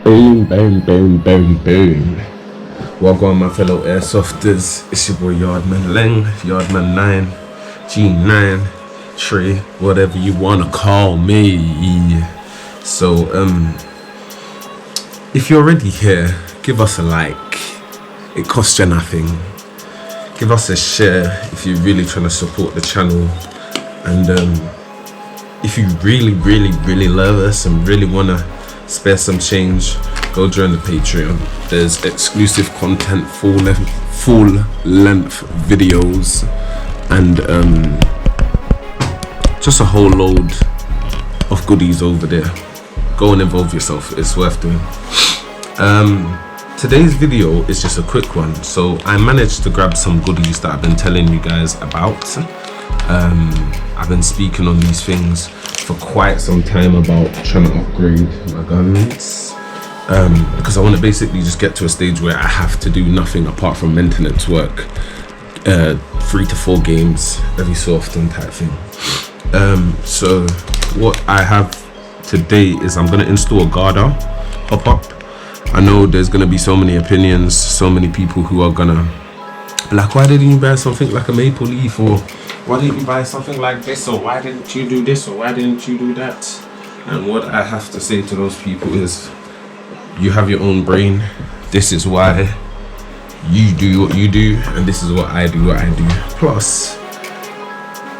Boom, boom, boom, boom, boom. Welcome, my fellow airsofters. It's your boy Yardman Leng, Yardman 9, G9, Trey, whatever you wanna call me. So, if you're already here, give us a like. It costs you nothing. Give us a share if you're really trying to support the channel. And if you really love us and really wanna spare some change, go join the Patreon. There's exclusive content, full length videos, and just a whole load of goodies over there. Go and involve yourself, it's worth doing. Today's video is just a quick one. So I managed to grab some goodies that I've been telling you guys about. I've been speaking on these things for quite some time about trying to upgrade my guns, because I want to basically just get to a stage where I have to do nothing apart from maintenance work, 3 to 4 games every so often type thing. So what I have today is I'm going to install a Garda Hopup. I know there's going to be so many opinions, so many people who are gonna be like, why didn't you buy something like a Maple Leaf, or why didn't you buy something like this, or why didn't you do this, or why didn't you do that? And what I have to say to those people is, you have your own brain. This is why you do what you do, and this is what I do Plus,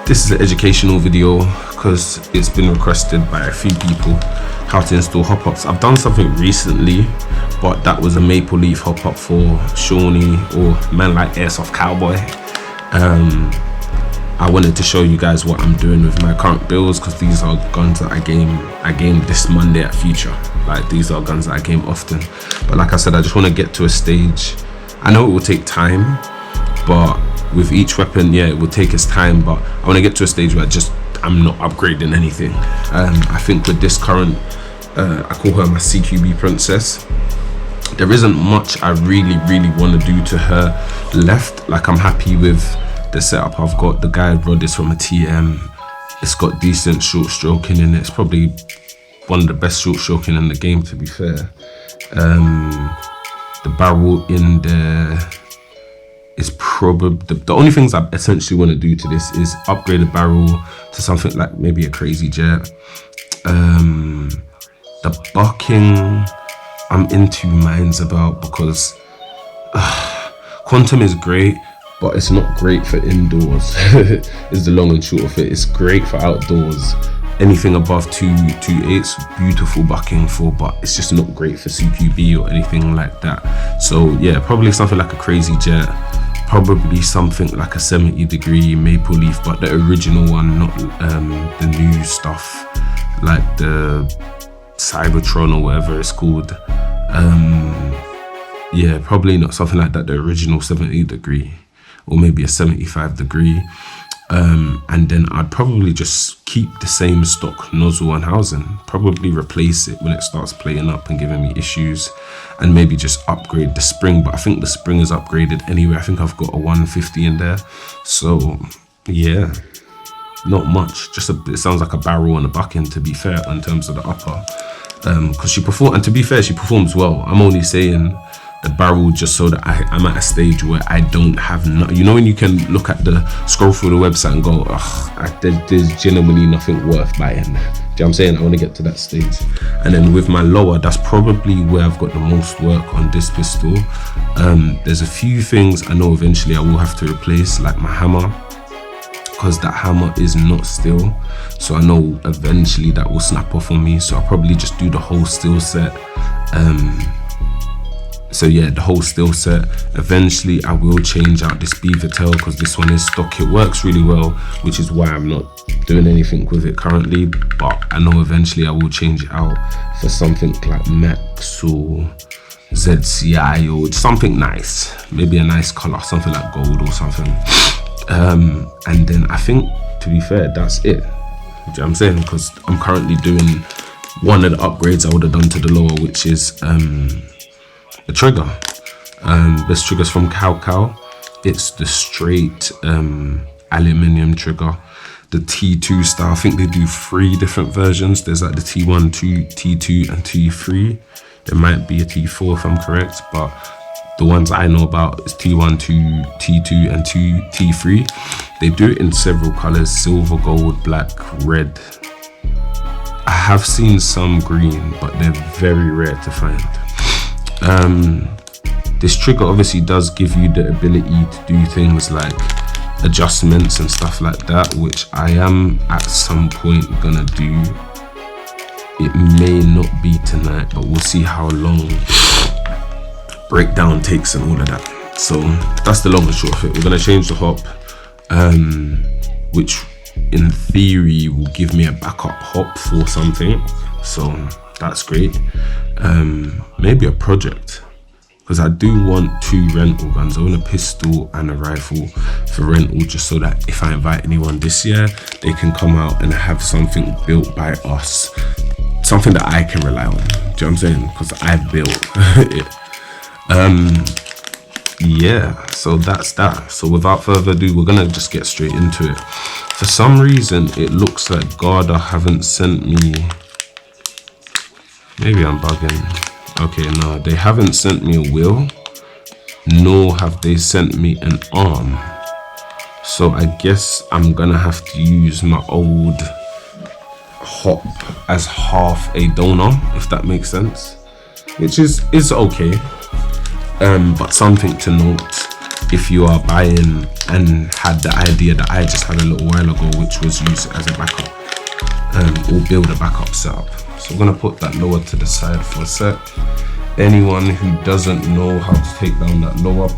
this is an educational video because it's been requested by a few people how to install hop-ups. I've done something recently, but that was a Maple Leaf hop-up for Shawnee or man like Airsoft Cowboy. I wanted to show you guys what I'm doing with my current builds, because these are guns that I gamed this Monday at Future. Like, these are guns that I game often. But like I said, I just want to get to a stage. I know it will take time, but with each weapon, yeah, it will take its time, but I want to get to a stage where I'm not upgrading anything. I think with this current, I call her my CQB princess, there isn't much I really want to do to her left. Like, I'm happy with the setup I've got. The guide rod is from a TM. It's got decent short stroking in it. It's probably one of the best short stroking in the game, to be fair. The barrel in there is probably the only things I essentially want to do to this is upgrade the barrel to something like maybe a Crazy Jet. The bucking I'm in two minds about, because Quantum is great, but it's not great for indoors. Is the long and short of it. It's great for outdoors. Anything above 2.8's beautiful bucking for, but it's just not great for CQB or anything like that. So yeah, probably something like a Crazy Jet, probably something like a 70-degree Maple Leaf, but the original one, not the new stuff like the Cybertron or whatever it's called. Yeah, probably not something like that, the original 70-degree, or maybe a 75-degree. And then I'd probably just keep the same stock nozzle and housing, probably replace it when it starts playing up and giving me issues, and maybe just upgrade the spring. But I think the spring is upgraded anyway. I think I've got a 150 in there. So yeah, not much. Just it sounds like a barrel and a bucking, to be fair, in terms of the upper. Because she performs, and to be fair, she performs well. I'm only saying the barrel just so that I'm at a stage where I don't have you know, when you can look at scroll through the website and go, there's genuinely nothing worth buying. Do you know what I'm saying? I want to get to that stage. And then with my lower, that's probably where I've got the most work on this pistol. There's a few things I know eventually I will have to replace, like my hammer, because that hammer is not steel. So I know eventually that will snap off on me. So I'll probably just do the whole steel set. So yeah, the whole steel set. Eventually I will change out this beaver tail, because this one is stock. It works really well, which is why I'm not doing anything with it currently, but I know eventually I will change it out for something like Max or ZCI or something nice, maybe a nice color, something like gold or something. And then I think, to be fair, that's it. Do you know what I'm saying? Because I'm currently doing one of the upgrades I would have done to the lower, which is the trigger. This trigger's from Cow. It's the straight aluminium trigger, the T2 style. I think they do 3 different versions. There's like the T1, T2 and T3. There might be a T4 if I'm correct, but the ones I know about is T1, T2 and T3. They do it in several colors: silver, gold, black, red. I have seen some green, but they're very rare to find. This trigger obviously does give you the ability to do things like adjustments and stuff like that, which I am at some point gonna do. It may not be tonight, but we'll see how long breakdown takes and all of that. So that's the long and short of it. We're gonna change the hop, which in theory will give me a backup hop for something, so that's great. Maybe a project, because I do want 2 rental guns. I want a pistol and a rifle for rental, just so that if I invite anyone this year, they can come out and have something built by us, something that I can rely on. Do you know what I'm saying? Because I've built it. Yeah, so that's that. So without further ado, we're gonna just get straight into it. For some reason, it looks like Garda haven't sent me, maybe I'm bugging. Okay, no, they haven't sent me a wheel, nor have they sent me an arm. So I guess I'm gonna have to use my old hop as half a donor, if that makes sense, which is okay. But something to note if you are buying and had the idea that I just had a little while ago, which was use it as a backup, or build a backup setup. So I'm gonna put that lower to the side for a sec. Anyone who doesn't know how to take down that lower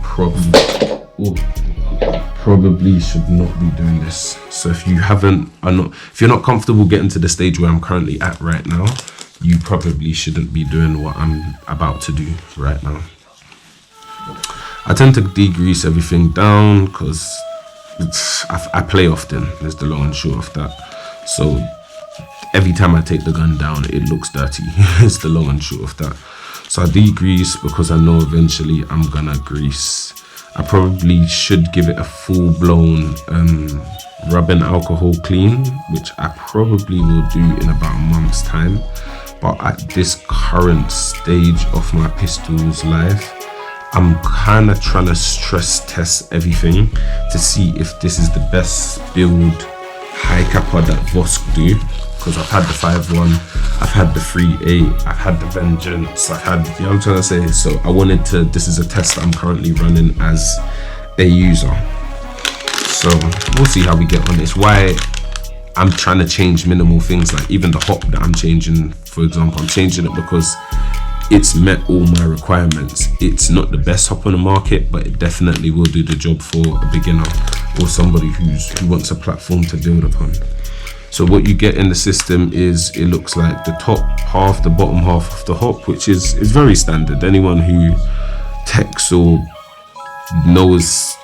probably should not be doing this. So if you if you're not comfortable getting to the stage where I'm currently at right now, you probably shouldn't be doing what I'm about to do right now. I tend to degrease everything down because I play often, is the long and short of that. So every time I take the gun down, it looks dirty. It's the long and short of that. So I degrease because I know eventually I'm gonna grease. I probably should give it a full-blown rubbing alcohol clean, which I probably will do in about a month's time. But at this current stage of my pistol's life, I'm kind of trying to stress test everything to see if this is the best build high Capa that Vosk do. Because I've had the 5.1, I've had the 3.8, I've had the Vengeance, I've had, you know what I'm trying to say? So I wanted to, this is a test I'm currently running as a user. So we'll see how we get on this. Why I'm trying to change minimal things, like even the hop that I'm changing, for example, I'm changing it because it's met all my requirements. It's not the best hop on the market, but it definitely will do the job for a beginner or somebody who wants a platform to build upon. So what you get in the system is, it looks like the top half, the bottom half of the hop, which is very standard. Anyone who techs or knows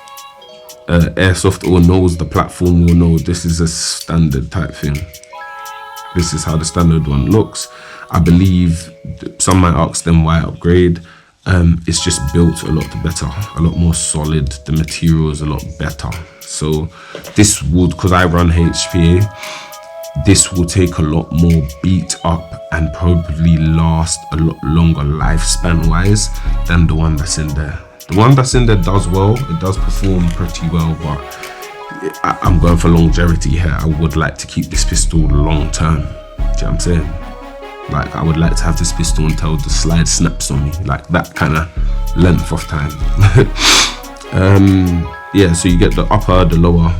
Airsoft or knows the platform will know this is a standard type thing. This is how the standard one looks. I believe some might ask them why upgrade. It's just built a lot better, a lot more solid. The material is a lot better. So this would, because I run HPA, this will take a lot more beat up and probably last a lot longer lifespan wise than the one that's in there. The one that's in there does well, it does perform pretty well, but I'm going for longevity here. I would like to keep this pistol long term. Do you know what I'm saying? Like, I would like to have this pistol until the slide snaps on me, like that kind of length of time. Yeah, so you get the upper, the lower,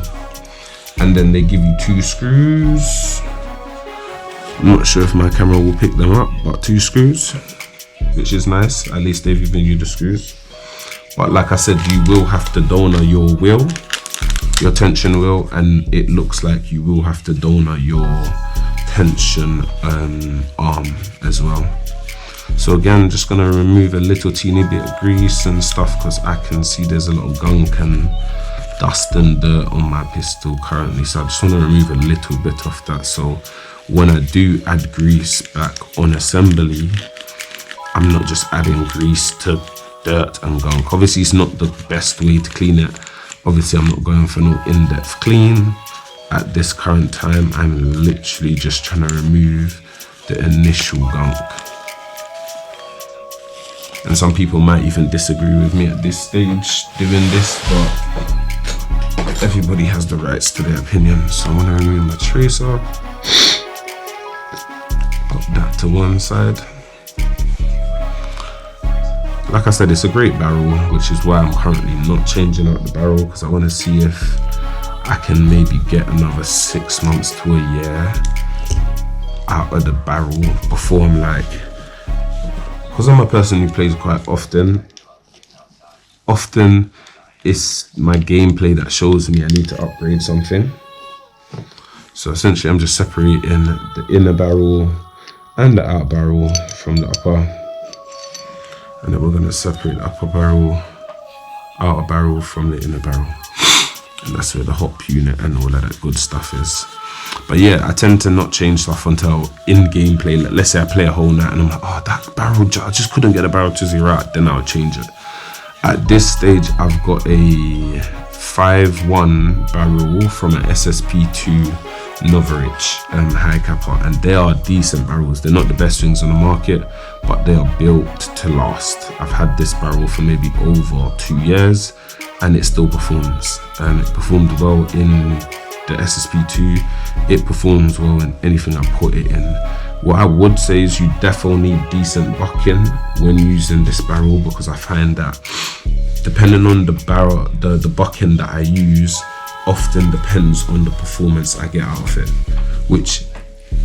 and then they give you 2 screws. I'm not sure if my camera will pick them up, but 2 screws, which is nice. At least they've given you the screws. But like I said, you will have to donor your wheel, your tension wheel, and it looks like you will have to donor your tension arm as well. So again, just gonna remove a little teeny bit of grease and stuff, because I can see there's a lot of gunk and dust and dirt on my pistol currently. So I just want to remove a little bit of that, so when I do add grease back on assembly, I'm not just adding grease to dirt and gunk. Obviously it's not the best way to clean it. Obviously I'm not going for no in-depth clean at this current time. I'm literally just trying to remove the initial gunk. And some people might even disagree with me at this stage doing this, but everybody has the rights to their opinion. So I'm gonna remove my tracer, put that to one side. Like I said, it's a great barrel, which is why I'm currently not changing out the barrel, because I want to see if I can maybe get another 6 months to a year out of the barrel before I'm like, because I'm a person who plays quite often it's my gameplay that shows me I need to upgrade something. So essentially I'm just separating the inner barrel and the outer barrel from the upper. And then we're going to separate the upper barrel, outer barrel from the inner barrel. And that's where the hop unit and all of that good stuff is. But yeah, I tend to not change stuff until in gameplay. Let's say I play a whole night and I'm like, oh, that barrel, I just couldn't get a barrel to zero out. Then I'll change it. At this stage, I've got a 5.1 barrel from an SSP2 9ine high Capa, and they are decent barrels. They're not the best things on the market, but they are built to last. I've had this barrel for maybe over 2 years and it still performs. It performed well in the SSP2. It performs well in anything I put it in. What I would say is you definitely need decent bucking when using this barrel, because I find that depending on the barrel, the bucking that I use often depends on the performance I get out of it, which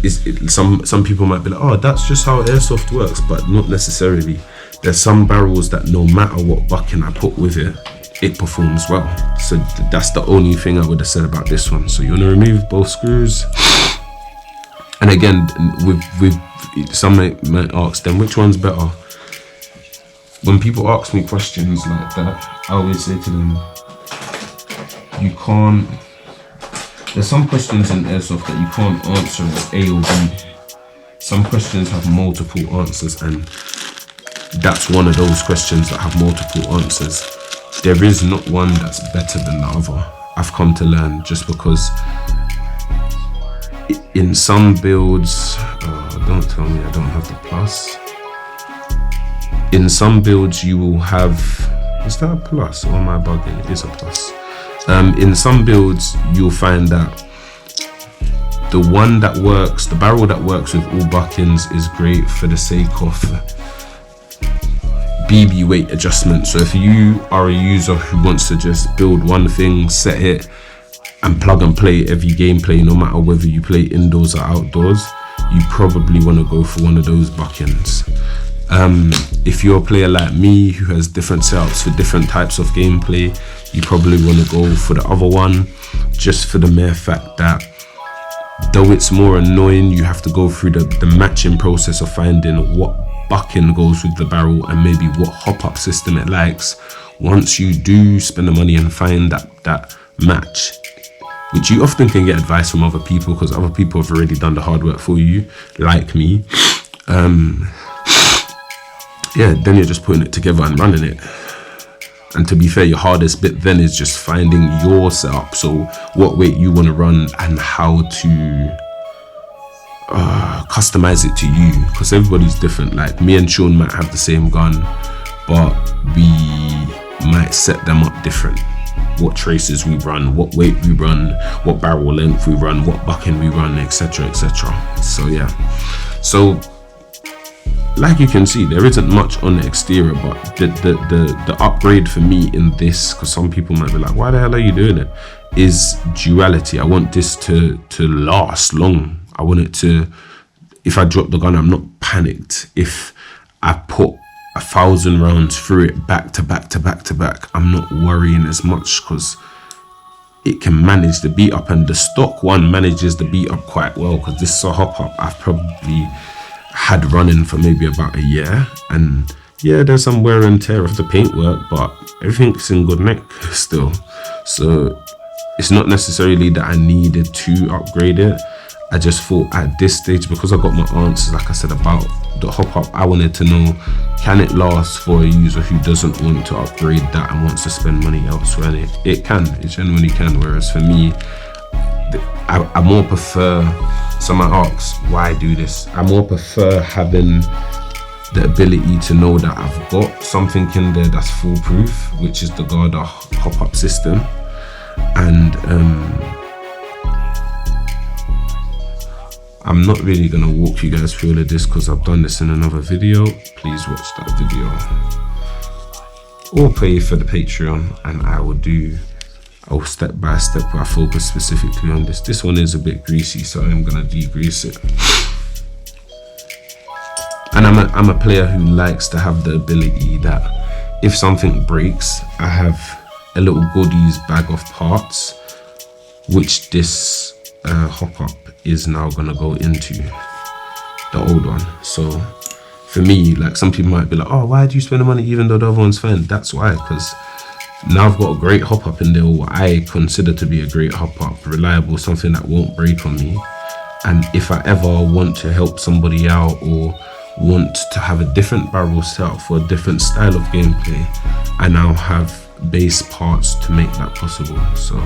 is some people might be like, oh, that's just how airsoft works, but not necessarily. There's some barrels that no matter what bucking I put with it, it performs well. So that's the only thing I would have said about this one. So you want to remove both screws. And again, with some might ask them, which one's better? When people ask me questions like that, I always say to them, you can't, there's some questions in airsoft that you can't answer as A or B. Some questions have multiple answers, and that's one of those questions that have multiple answers. There is not one that's better than the other. I've come to learn, just because in some builds, don't tell me I don't have the plus. In some builds you will have, is that a plus or am I bugging? It is a plus. In some builds you'll find that the one that works, the barrel that works with all buckings is great for the sake of BB weight adjustment. So if you are a user who wants to just build one thing, set it and plug and play every gameplay, no matter whether you play indoors or outdoors, you probably want to go for one of those buckings. If you're a player like me who has different setups for different types of gameplay, you probably want to go for the other one, just for the mere fact that though it's more annoying, you have to go through the matching process of finding what bucking goes with the barrel and maybe what hop-up system it likes. Once you do spend the money and find that match, which you often can get advice from other people because other people have already done the hard work for you, like me, yeah, then you're just putting it together and running it. And to be fair, your hardest bit then is just finding your setup. So what weight you want to run and how to customize it to you, because everybody's different. Like me and Sean might have the same gun, but we might set them up different. What traces we run, what weight we run, what barrel length we run, what bucking we run, etc, etc. So yeah, so like you can see, there isn't much on the exterior, but the upgrade for me in this, because some people might be like, why the hell are you doing it, is duality. I want this to last long. I want it to, if I drop the gun, I'm not panicked. If I put 1,000 rounds through it back to back to back to back, I'm not worrying as much because it can manage the beat up, and the stock one manages the beat up quite well, because this is a hop up I've probably had running for maybe about a year, and yeah, there's some wear and tear of the paintwork, but everything's in good nick still. So it's not necessarily that I needed to upgrade it. I just thought at this stage, because I got my answers, like I said, about the hop up, I wanted to know, can it last for a user who doesn't want to upgrade that and wants to spend money elsewhere? And it can, it genuinely can. Whereas for me, I more prefer, some might ask, why do this? I more prefer having the ability to know that I've got something in there that's foolproof, which is the Garda Hopup system. And I'm not really gonna walk you guys through all of this because I've done this in another video. Please watch that video or pay for the Patreon, and I'll step by step where I focus specifically on this. This one is a bit greasy, so I'm gonna degrease it. And I'm a player who likes to have the ability that if something breaks, I have a little goodies bag of parts, which this Hopup is now gonna go into, the old one. So for me, like, some people might be like, oh, why do you spend the money even though the other one's fine? That's why, because now I've got a great Hopup in there, what I consider to be a great Hopup, reliable, something that won't break on me. And if I ever want to help somebody out or want to have a different barrel set up for a different style of gameplay, I now have base parts to make that possible. So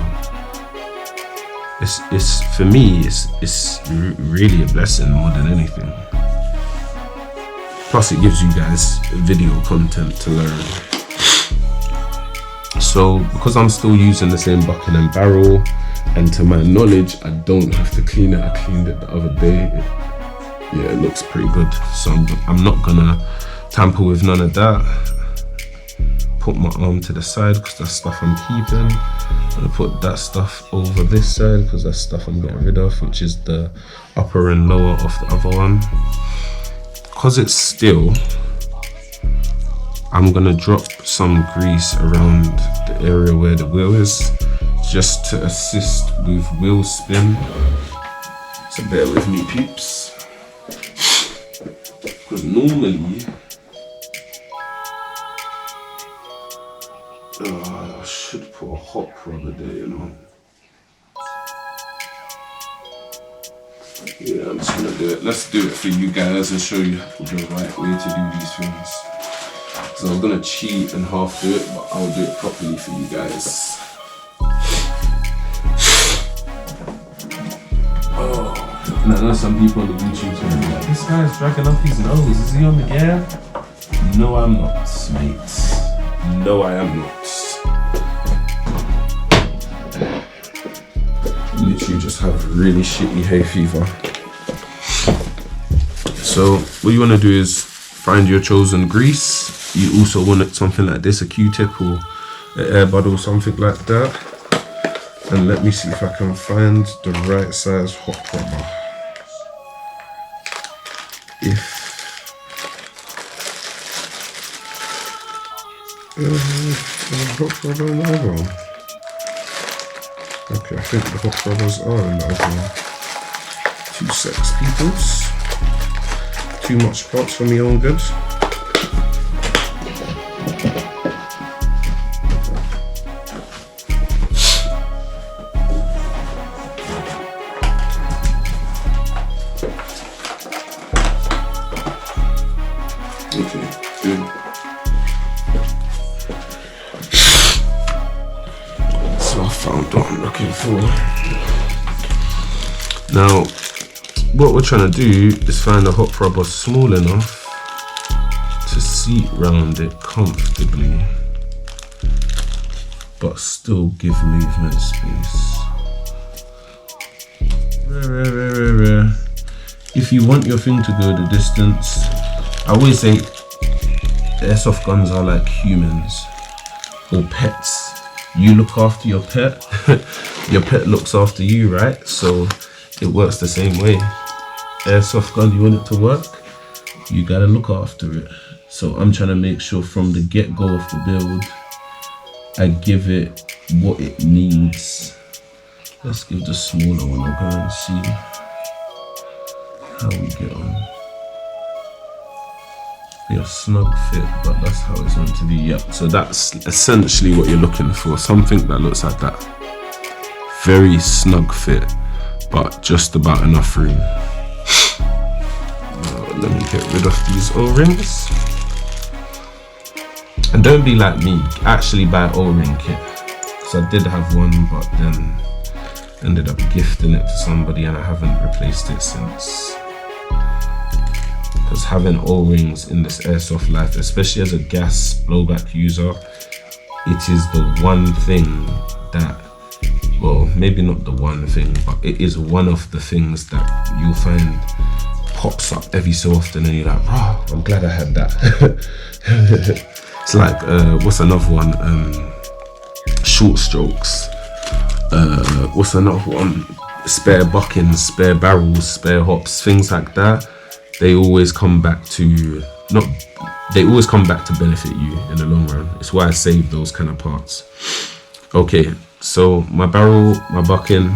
it's for me, it's really a blessing more than anything. Plus it gives you guys video content to learn. So because I'm still using the same bucket and barrel, and to my knowledge I don't have to clean it, I cleaned it the other day, yeah, it looks pretty good. So I'm not gonna tamper with none of that. Put my arm to the side because that's stuff I'm keeping. I'm gonna put that stuff over this side because that's stuff I'm getting rid of, which is the upper and lower of the other one. Because it's steel, I'm gonna drop some grease around the area where the wheel is, just to assist with wheel spin. So bear with me, peeps. Because normally, I should put a hot rubber there, you know. Yeah, I'm just gonna do it. Let's do it for you guys and show you the right way to do these things. So I'm gonna cheat and half do it, but I'll do it properly for you guys. Oh, and I know some people on the YouTube are like, this guy's dragging up his nose. Is he on the gear? No, I'm not, mate. No, I am not. Literally just have really shitty hay fever. So what you want to do is find your chosen grease. You also want something like this, a Q-tip or an airbud or something like that. And let me see if I can find the right size hot rubber. Hot rubber in the other one. Okay, I think the hot rubbers are in the other one. 2 secs, peoples. Too much parts for me own good. Okay, good. So I found what I'm looking for. Now, what we're trying to do is find a hot rubber small enough to seat round it comfortably, but still give movement space. Rare. If you want your thing to go the distance, I always say airsoft guns are like humans or pets. You look after your pet, your pet looks after you, right? So it works the same way. Airsoft gun, you want it to work, you gotta look after it. So I'm trying to make sure from the get-go of the build, I give it what it needs. Let's give the smaller one a go and see how we get on. Be a snug fit, but that's how it's meant to be. Yep, so that's essentially what you're looking for, something that looks like that. Very snug fit, but just about enough room. Let me get rid of these O-rings. And don't be like me, actually buy O-ring kit. Because I did have one, but then ended up gifting it to somebody and I haven't replaced it since. because having O-rings in this airsoft life, especially as a gas blowback user, it is the one thing that, well, maybe not the one thing, but it is one of the things that you'll find pops up every so often, and you're like, oh, I'm glad I had that. It's like, what's another one? Short strokes. What's another one? Spare buckings, spare barrels, spare hops, things like that. They always come back to benefit you in the long run. It's why I save those kind of parts. Okay, so my barrel, my bucking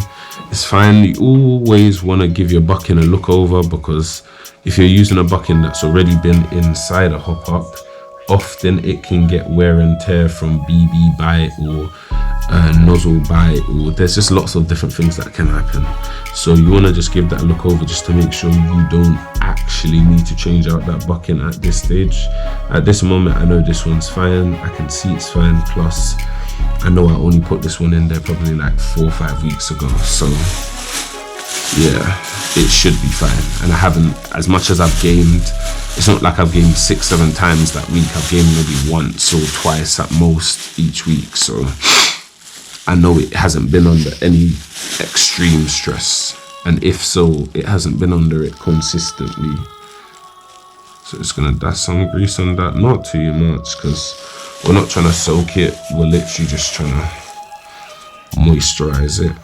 is fine. You always want to give your bucking a look over, because if you're using a bucking that's already been inside a Hopup, often it can get wear and tear from BB bite or nozzle bite, or there's just lots of different things that can happen. So you want to just give that a look over, just to make sure you don't actually need to change out that bucking at this stage. At this moment, I know this one's fine, I can see it's fine, plus I know I only put this one in there probably like 4 or 5 weeks ago, so yeah, it should be fine. And I haven't, as much as I've gamed, it's not like I've gamed 6-7 times that week. I've gamed maybe once or twice at most each week, so I know it hasn't been under any extreme stress, and if so, it hasn't been under it consistently. So it's gonna dash some grease on that, not too much, because we're not trying to soak it, we're literally just trying to moisturize it.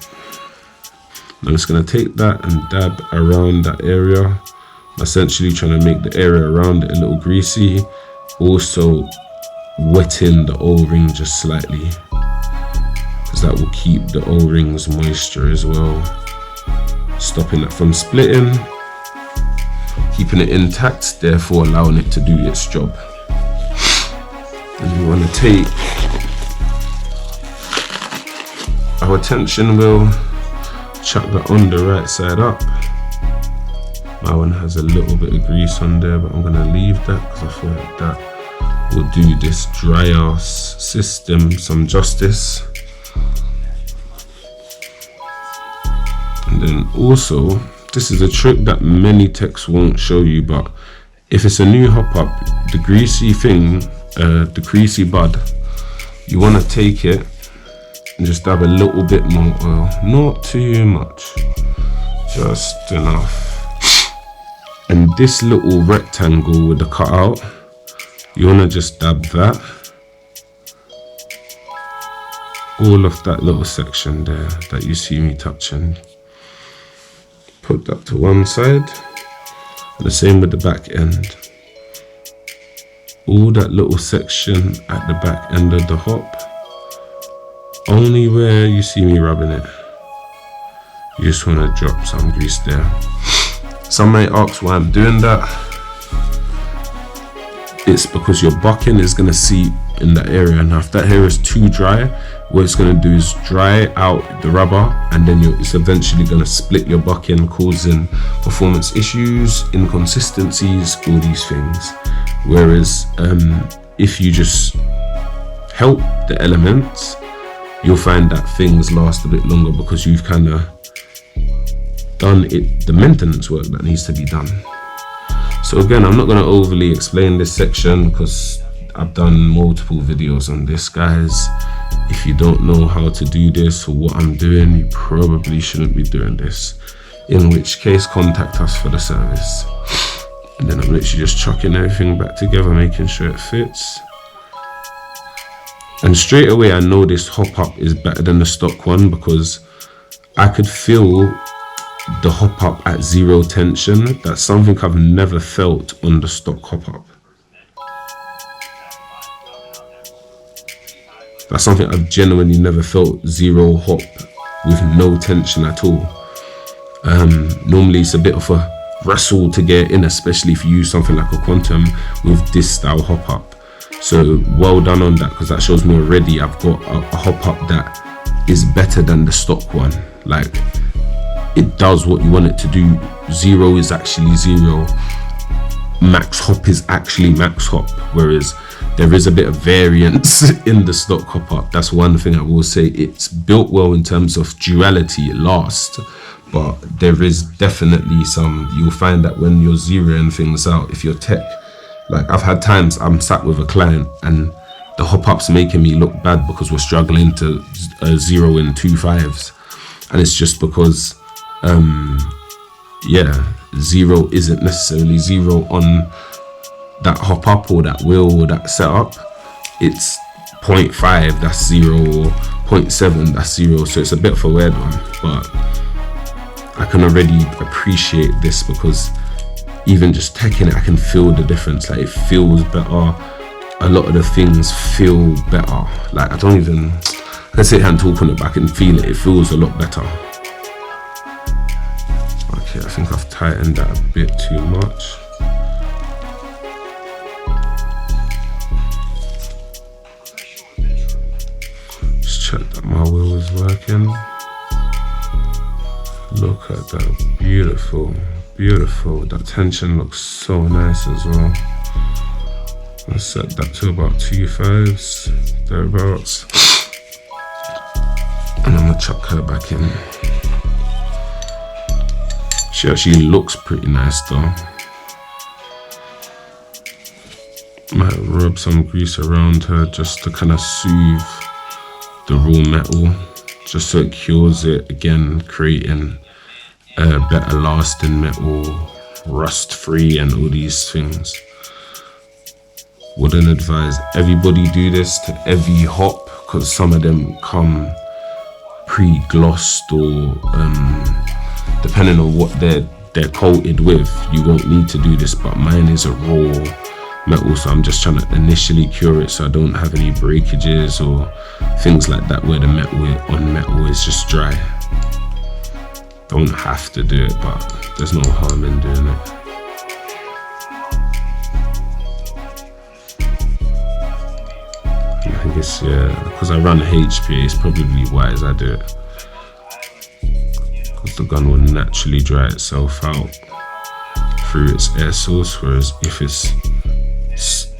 I'm just gonna take that and dab around that area. I'm essentially trying to make the area around it a little greasy, also wetting the O-ring just slightly, because that will keep the O-ring's moisture as well, stopping it from splitting, keeping it intact, therefore allowing it to do its job. And we want to take our tension wheel, chuck that on the right side up. My one has a little bit of grease on there, but I'm going to leave that because I feel like that will do this dry ass system some justice. And then also, this is a trick that many techs won't show you, but if it's a new Hopup, the greasy thing, the greasy bud, you want to take it and just dab a little bit more oil, not too much, just enough. And this little rectangle with the cutout, you want to just dab that, all of that little section there that you see me touching. Put that to one side, and the same with the back end. All that little section at the back end of the hop, only where you see me rubbing it, you just want to drop some grease there. Some may ask why I'm doing that. It's because your bucking is going to seep in that area. Now if that area is too dry, what it's going to do is dry out the rubber, and then it's eventually going to split your bucking, causing performance issues, inconsistencies, all these things. Whereas if you just help the elements, you'll find that things last a bit longer, because you've kind of done the maintenance work that needs to be done. So again, I'm not going to overly explain this section because I've done multiple videos on this, guys. If you don't know how to do this or what I'm doing, you probably shouldn't be doing this, in which case contact us for the service. And then I'm literally just chucking everything back together, making sure it fits. And straight away I know this Hopup is better than the stock one, because I could feel the Hopup at zero tension. That's something I've never felt on the stock Hopup. That's something I've genuinely never felt, zero hop with no tension at all. Normally it's a bit of a wrestle to get in, especially if you use something like a Quantum with this style Hopup. So well done on that, because that shows me already I've got a Hopup that is better than the stock one. Like, it does what you want it to do. Zero is actually zero. Max hop is actually max hop, whereas there is a bit of variance in the stock Hopup. That's one thing I will say. It's built well in terms of duality, it lasts, but there is definitely some, you'll find that when you're zeroing things out, if you're tech, like I've had times I'm sat with a client and the hop-up's making me look bad because we're struggling to zero in 2 5s, and it's just because zero isn't necessarily zero on that hop-up or that wheel or that setup. It's 0.5 that's 0 or 0.7 that's 0, so it's a bit of a weird one, but I can already appreciate this because even just teching it, I can feel the difference. Like it feels better. A lot of the things feel better. Like I can sit here and talk on it, but I can feel it. It feels a lot better. Okay, I think I've tightened that a bit too much. Just check that my wheel is working. Look at that, beautiful, beautiful. That tension looks so nice as well. Let's set that to about 2 5s, thereabouts. And I'm gonna chuck her back in. She actually looks pretty nice though. Might rub some grease around her just to kind of soothe the raw metal, just so it cures it, again creating a better lasting metal, rust free and all these things. Wouldn't advise everybody do this to every hop, because some of them come pre-glossed, or depending on what they're coated with, you won't need to do this, but mine is a raw metal, so I'm just trying to initially cure it so I don't have any breakages or things like that where the metal on metal is just dry. Don't have to do it, but there's no harm in doing it. I think it's, because I run HPA, it's probably wise I do it, because the gun will naturally dry itself out through its air source, whereas if it's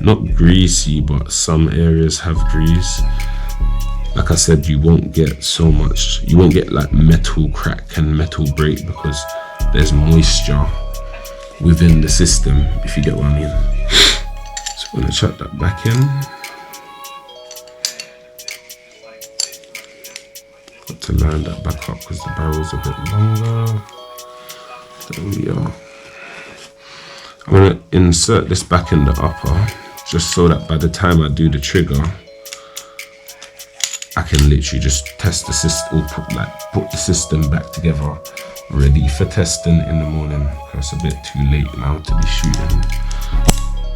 not greasy, but some areas have grease, like I said, you won't get so much, you won't get like metal crack and metal break because there's moisture within the system, if you get what I mean. So I'm gonna chuck that back in. Got to line that back up because the barrel's a bit longer. There we are. I'm gonna insert this back in the upper, just so that by the time I do the trigger, I can literally just test the system, or put the system back together, ready for testing in the morning. It's a bit too late now to be shooting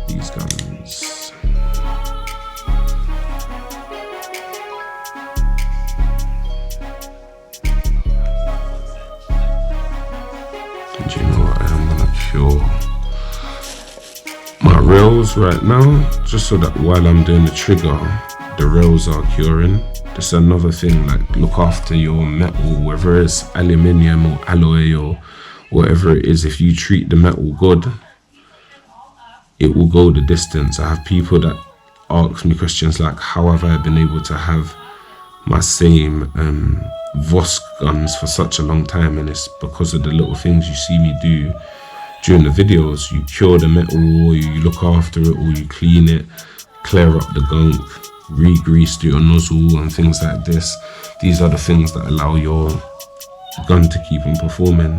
these guns. And you know what, I'm gonna cure my rails right now, just so that while I'm doing the trigger, the rails are curing. Just another thing, like look after your metal, whether it's aluminium or alloy or whatever it is. If you treat the metal good, it will go the distance. I have people that ask me questions like, how have I been able to have my same Vosk guns for such a long time? And it's because of the little things you see me do during the videos. You cure the metal, or you look after it, or you clean it, clear up the gunk, re-grease your nozzle and things like this. These are the things that allow your gun to keep on performing.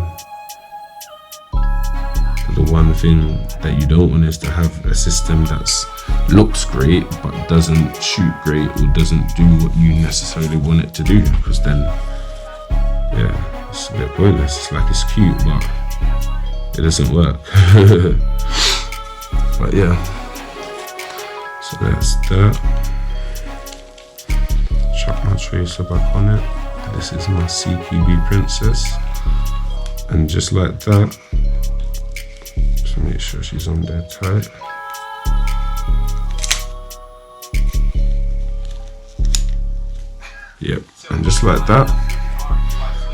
The one thing that you don't want is to have a system that's looks great but doesn't shoot great, or doesn't do what you necessarily want it to do, because then yeah, it's a bit pointless. It's like it's cute but it doesn't work. But yeah, so that's that. Chuck my tracer back on it. This is my CQB Princess, and just like that, just make sure she's on there tight. Yep, and just like that,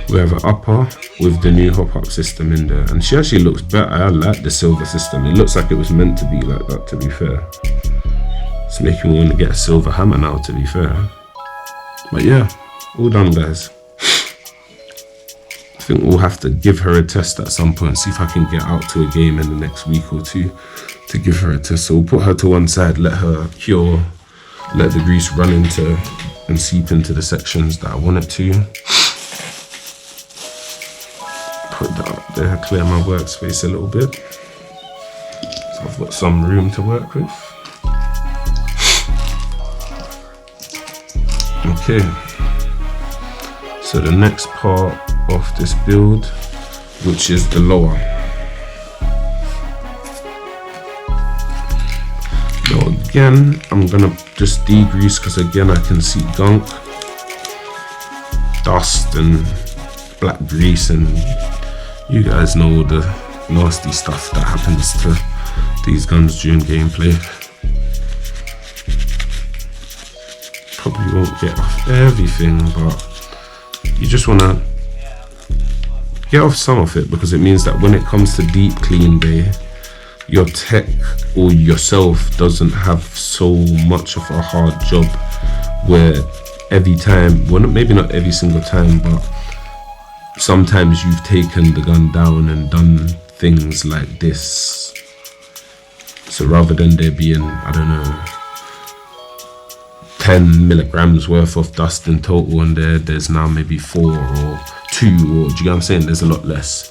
we have an upper with the new Hopup system in there, and she actually looks better. I like the silver system. It looks like it was meant to be like that, to be fair. It's making me want to get a silver hammer now, to be fair. But yeah, all done, guys. think we'll have to give her a test at some point, see if I can get out to a game in the next week or two to give her a test. So we'll put her to one side, let her cure, let the grease run into and seep into the sections that I want it to. Put that up there, clear my workspace a little bit. So I've got some room to work with. Okay, so the next part of this build, which is the lower. Now again, I'm gonna just degrease because again I can see gunk, dust and black grease, and you guys know the nasty stuff that happens to these guns during gameplay. Probably won't get off everything, but you just want to get off some of it, because it means that when it comes to deep clean day, your tech or yourself doesn't have so much of a hard job where every time, well, maybe not every single time, but sometimes you've taken the gun down and done things like this. So rather than there being, I don't know, 10 milligrams worth of dust in total, and there's now maybe 4 or 2, or do you get what I'm saying? There's a lot less.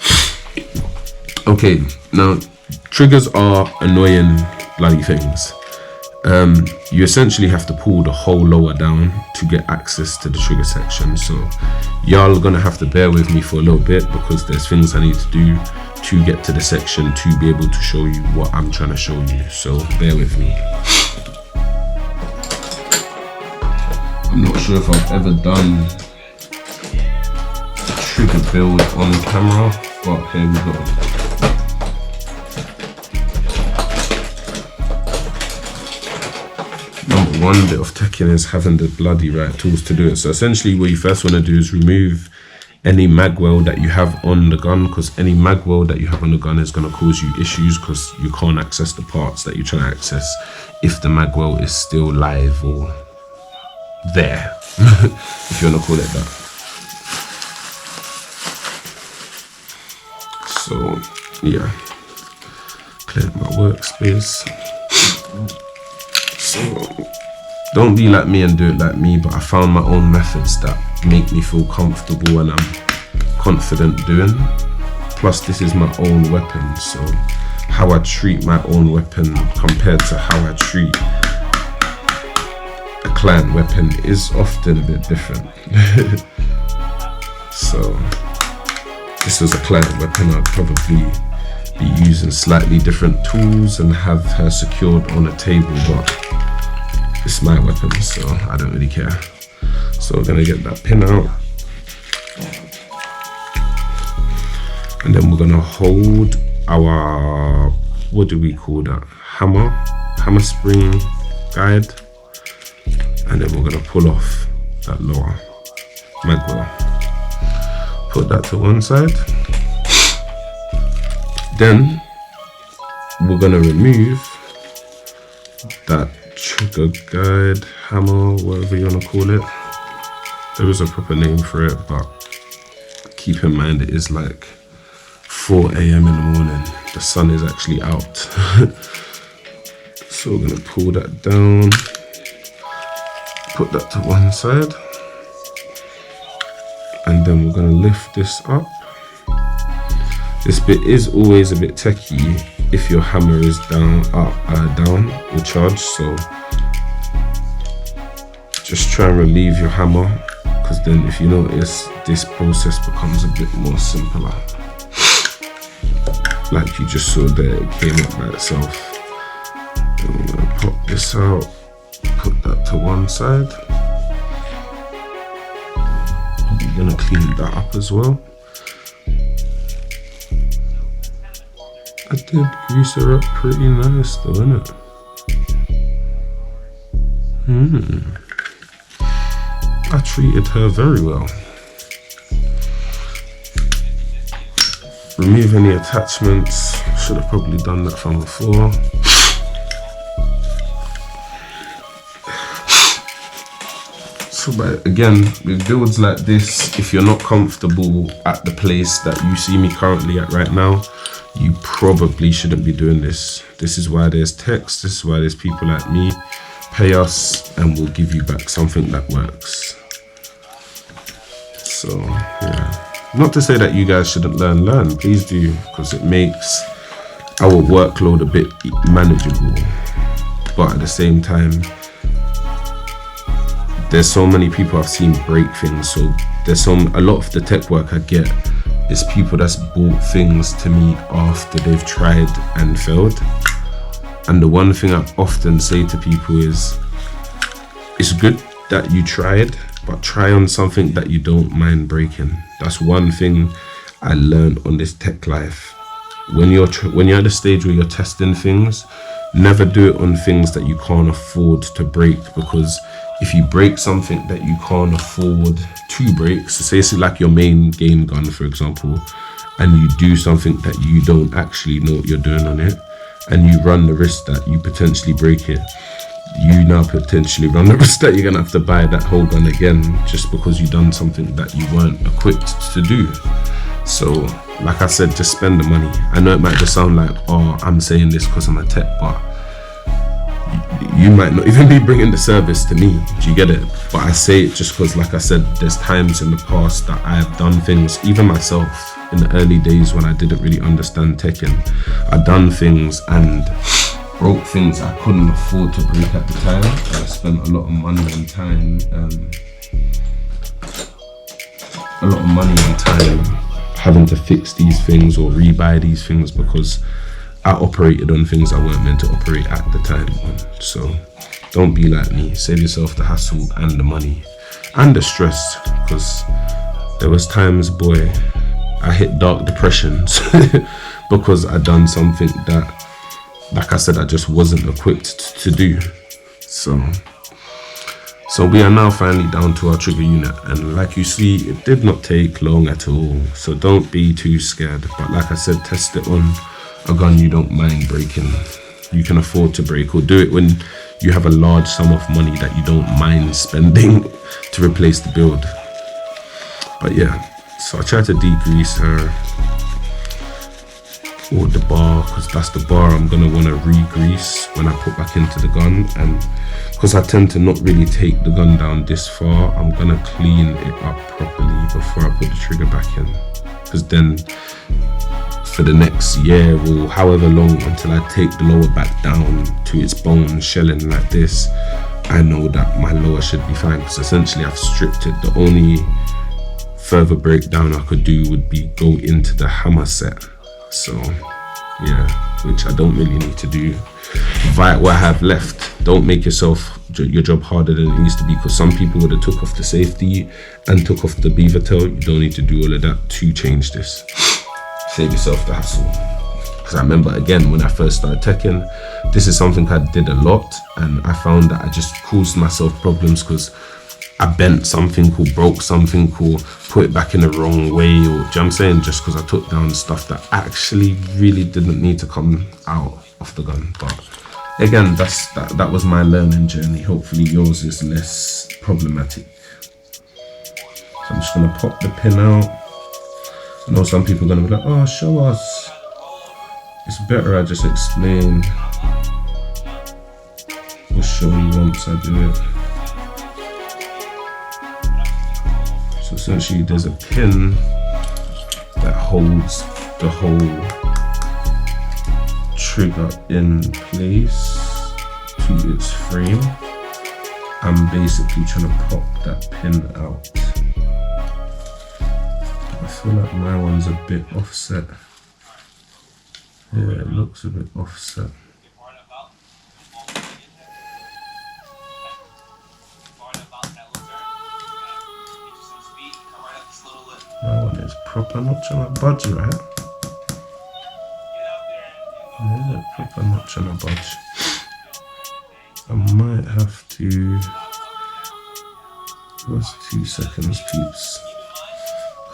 Okay, now triggers are annoying bloody things. You essentially have to pull the whole lower down to get access to the trigger section. So y'all are gonna have to bear with me for a little bit, because there's things I need to do to get to the section to be able to show you what I'm trying to show you. So bear with me. I'm not sure if I've ever done a trigger build on camera, but here we go. Number one bit of teching is having the bloody right tools to do it. So essentially what you first want to do is remove any mag weld that you have on the gun, because any mag weld that you have on the gun is going to cause you issues, because you can't access the parts that you're trying to access if the mag weld is still live or there, if you want to call it that. So yeah, cleared my workspace. So don't be like me and do it like me, but I found my own methods that make me feel comfortable and I'm confident doing. Plus this is my own weapon, so how I treat my own weapon compared to how I treat a client weapon is often a bit different. So this was a client weapon, I'd probably be using slightly different tools and have her secured on a table, but it's my weapon, so I don't really care. So we're gonna get that pin out, and then we're gonna hold our, what do we call that, hammer spring guide, and then we're gonna pull off that lower mag weld. Put that to one side. Then we're gonna remove that trigger guide, hammer, whatever you wanna call it. There is a proper name for it, but keep in mind it is like 4 AM in the morning. The sun is actually out. So we're gonna pull that down, put that to one side, and then we're gonna lift this up. This bit is always a bit techy if your hammer is down or charged, so just try and relieve your hammer, because then if you notice, this process becomes a bit more simpler. Like you just saw there, it came up by itself. Then we're gonna pop this out, put that to one side. I'm gonna clean that up as well. I did grease her up pretty nice though, innit? I treated her very well. Remove any attachments. Should have probably done that from before. So, but again, with builds like this, if you're not comfortable at the place that you see me currently at right now, you probably shouldn't be doing this. This is why there's techs, this is why there's people like me. Pay us and we'll give you back something that works. So yeah, not to say that you guys shouldn't learn, please do, because it makes our workload a bit manageable. But at the same time, there's so many people I've seen break things, so there's a lot of the tech work I get is people that's bought things to me after they've tried and failed. And the one thing I often say to people is, it's good that you tried, but try on something that you don't mind breaking. That's one thing I learned on this tech life. When you're at the stage where you're testing things, never do it on things that you can't afford to break, because if you break something that you can't afford to break, so say it's like your main game gun, for example, and you do something that you don't actually know what you're doing on it, and you run the risk that you potentially break it, you now potentially run the risk that you're gonna have to buy that whole gun again just because you've done something that you weren't equipped to do. So like I said, just spend the money. I know it might just sound like, oh, I'm saying this because I'm a tech, but you might not even be bringing the service to me. Do you get it? But I say it just because, like I said, there's times in the past that I've done things, even myself in the early days when I didn't really understand teching, I've done things and broke things I couldn't afford to break at the time. I spent a lot of money and time, having to fix these things or rebuy these things because I operated on things I weren't meant to operate at the time. So don't be like me. Save yourself the hassle and the money and the stress, because there was times, boy, I hit dark depressions because I done something that, like I said, I just wasn't equipped to do. So we are now finally down to our trigger unit, and like you see, it did not take long at all. So don't be too scared. But like I said, test it on a gun you don't mind breaking, you can afford to break, or do it when you have a large sum of money that you don't mind spending to replace the build. But yeah, so I tried to degrease her, or the bar, because that's the bar I'm gonna want to re-grease when I put back into the gun. And because I tend to not really take the gun down this far, I'm gonna clean it up properly before I put the trigger back in, because then for the next year or however long until I take the lower back down to its bone shelling like this, I know that my lower should be fine, because essentially I've stripped it. The only further breakdown I could do would be go into the hammer set. So yeah, which I don't really need to do. Via what I have left, don't make yourself your job harder than it needs to be, because some people would have took off the safety and took off the beaver tail. You don't need to do all of that to change this. Save yourself the hassle. Because I remember, again, when I first started teching, this is something I did a lot, and I found that I just caused myself problems because I bent something or broke something or put it back in the wrong way, or, do you know what I'm saying, just because I took down stuff that actually really didn't need to come out of the gun. But again, that was my learning journey. Hopefully yours is less problematic. So I'm just gonna pop the pin out. I know some people are gonna be like, oh, show us. It's better I just explain. We'll show you once I do it. So essentially there's a pin that holds the whole trigger in place to its frame. I'm basically trying to pop that pin out. I feel like my one's a bit offset. Yeah, it looks a bit offset. My one is proper, not trying to budge, right? Yeah, proper, not trying to budge. I might have to. What's 2 seconds, peeps?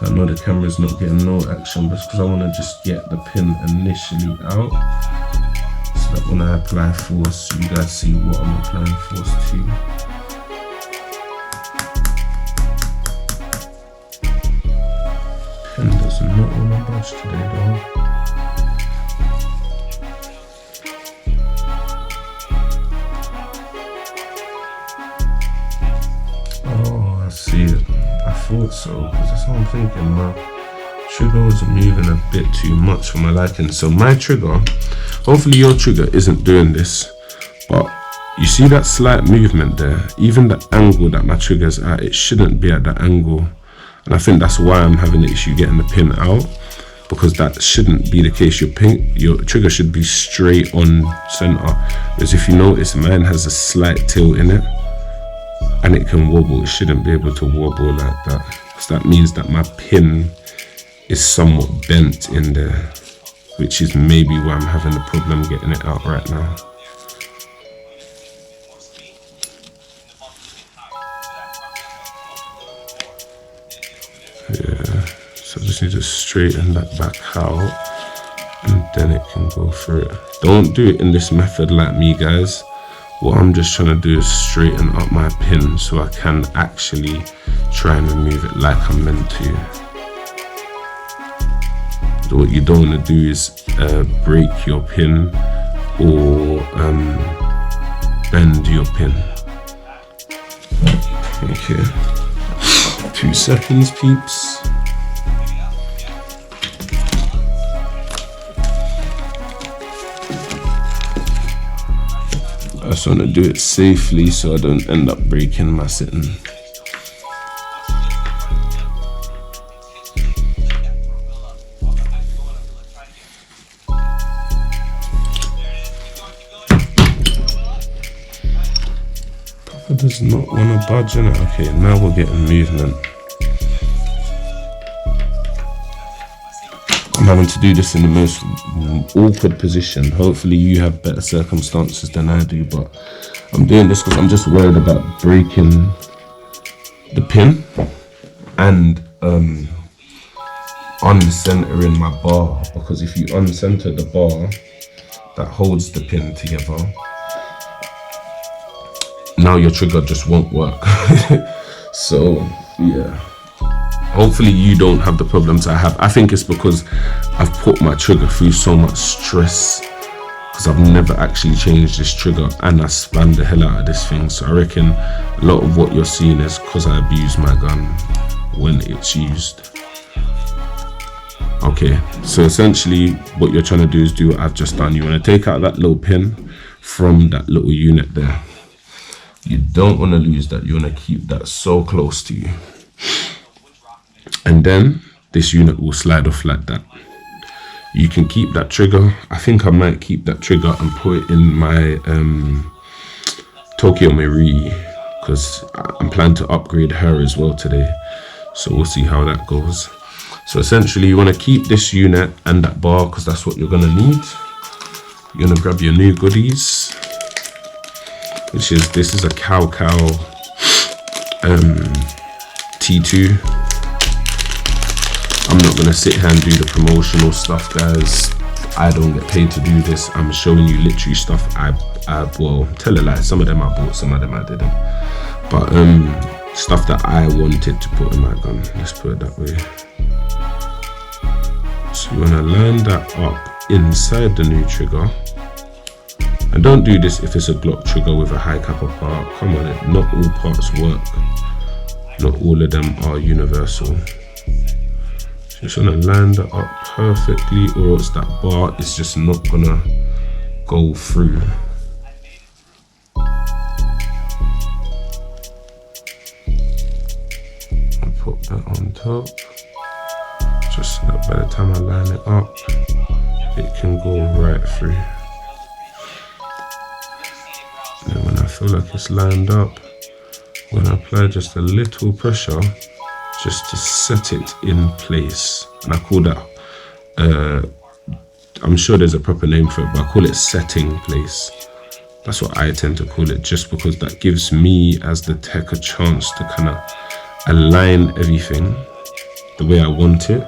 I know the camera's not getting no action, but it's because I want to just get the pin initially out, so that when I apply force, you guys see what I'm applying force to. does not want to budge today though. Oh, I see it. I thought so, because that's what I'm thinking. My trigger was moving a bit too much for my liking. So my trigger, hopefully your trigger isn't doing this, but you see that slight movement there? Even the angle that my trigger's at, it shouldn't be at that angle. And I think that's why I'm having the issue getting the pin out, because that shouldn't be the case. Your trigger should be straight on center. Whereas if you notice, mine has a slight tilt in it and it can wobble. It shouldn't be able to wobble like that. So that means that my pin is somewhat bent in there, which is maybe why I'm having the problem getting it out right now. Yeah, so I just need to straighten that back out and then it can go through it. Don't do it in this method like me, guys. What I'm just trying to do is straighten up my pin so I can actually try and remove it like I'm meant to. So what you don't want to do is break your pin or bend your pin. Okay. 2 seconds, peeps. I just want to do it safely so I don't end up breaking my sitting. Papa does not want to budge in it. Okay, now we're getting movement. I'm having to do this in the most awkward position. Hopefully you have better circumstances than I do, but I'm doing this because I'm just worried about breaking the pin and uncentering my bar, because if you uncenter the bar that holds the pin together, now your trigger just won't work. So yeah, hopefully you don't have the problems I have. I think it's because I've put my trigger through so much stress, because I've never actually changed this trigger and I spammed the hell out of this thing. So I reckon a lot of what you're seeing is because I abuse my gun when it's used. Okay, so essentially what you're trying to do is do what I've just done. You want to take out that little pin from that little unit there. You don't want to lose that. You want to keep that so close to you. And then this unit will slide off like that. You can keep that trigger. I think I might keep that trigger and put it in my Tokyo Marie, because I'm planning to upgrade her as well today. So we'll see how that goes. So essentially you want to keep this unit and that bar, because that's what you're going to need. You're going to grab your new goodies, which is, this is a Cow T2. I'm not going to sit here and do the promotional stuff, guys. I don't get paid to do this. I'm showing you literally stuff well, tell a lie, some of them I bought, some of them I didn't. But stuff that I wanted to put in my gun, let's put it that way. So you want to line that up inside the new trigger. And don't do this if it's a Glock trigger with a high Capa part. Come on, not all parts work. Not all of them are universal. So you're just gonna line that up perfectly, or else that bar is just not gonna go through. I'll put that on top, just so that by the time I line it up, it can go right through. And then when I feel like it's lined up, I'm gonna apply just a little pressure just to set it in place. And I call that, I'm sure there's a proper name for it, but I call it setting place. That's what I tend to call it, just because that gives me as the tech a chance to kind of align everything the way I want it.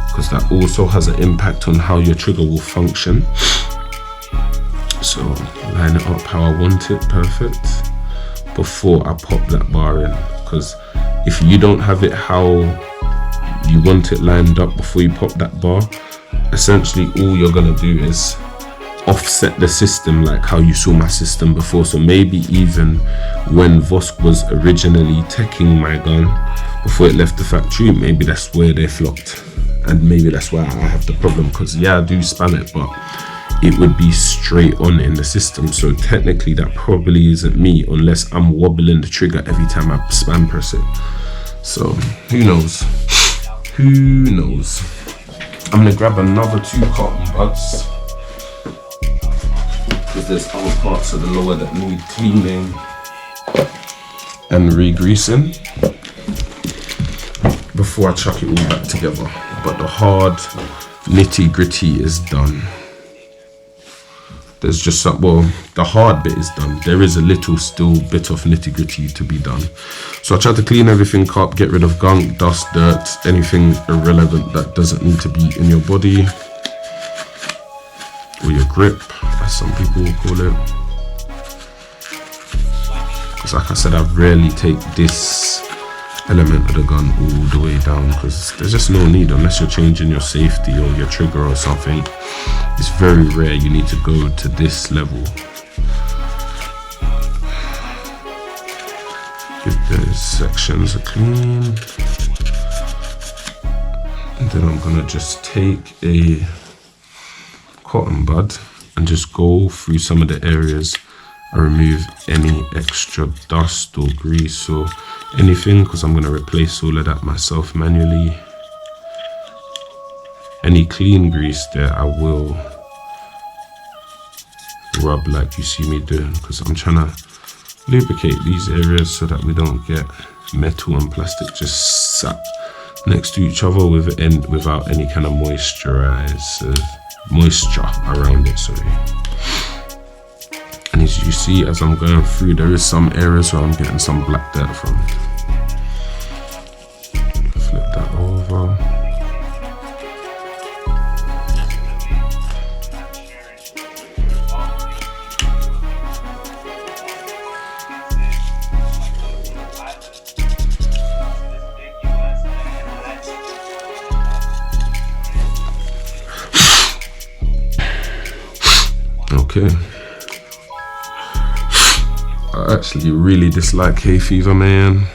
Because that also has an impact on how your trigger will function. So line it up how I want it, perfect, before I pop that bar in. Because if you don't have it how you want it lined up before you pop that bar. Essentially all you're gonna do is offset the system like how you saw my system before. So maybe even when Vosk was originally teching my gun before it left the factory, maybe that's where they flopped, and maybe that's why I have the problem, because yeah, I do spam it, but it would be straight on in the system. So technically that probably isn't me, unless I'm wobbling the trigger every time I spam press it. So who knows, I'm gonna grab another 2 cotton buds, because there's other parts of the lower that need cleaning and re-greasing before I chuck it all back together. But the hard nitty gritty is done. There's just some, well, the hard bit is done. There is a little still bit of nitty gritty to be done. So I try to clean everything up, get rid of gunk, dust, dirt, anything irrelevant that doesn't need to be in your body or your grip, as some people will call it. Because like I said, I rarely take this element of the gun all the way down, because there's just no need, unless you're changing your safety or your trigger or something. It's very rare you need to go to this level. Give those sections a clean, and then I'm gonna just take a cotton bud and just go through some of the areas and remove any extra dust or grease or anything, because I'm going to replace all of that myself manually. Any clean grease there I will rub like you see me doing, because I'm trying to lubricate these areas so that we don't get metal and plastic just sat next to each other without any kind of moisture around it, sorry. And as you see, as I'm going through, there is some areas where I'm getting some black dirt from. Flip that over. Okay. I actually really dislike hay fever, man.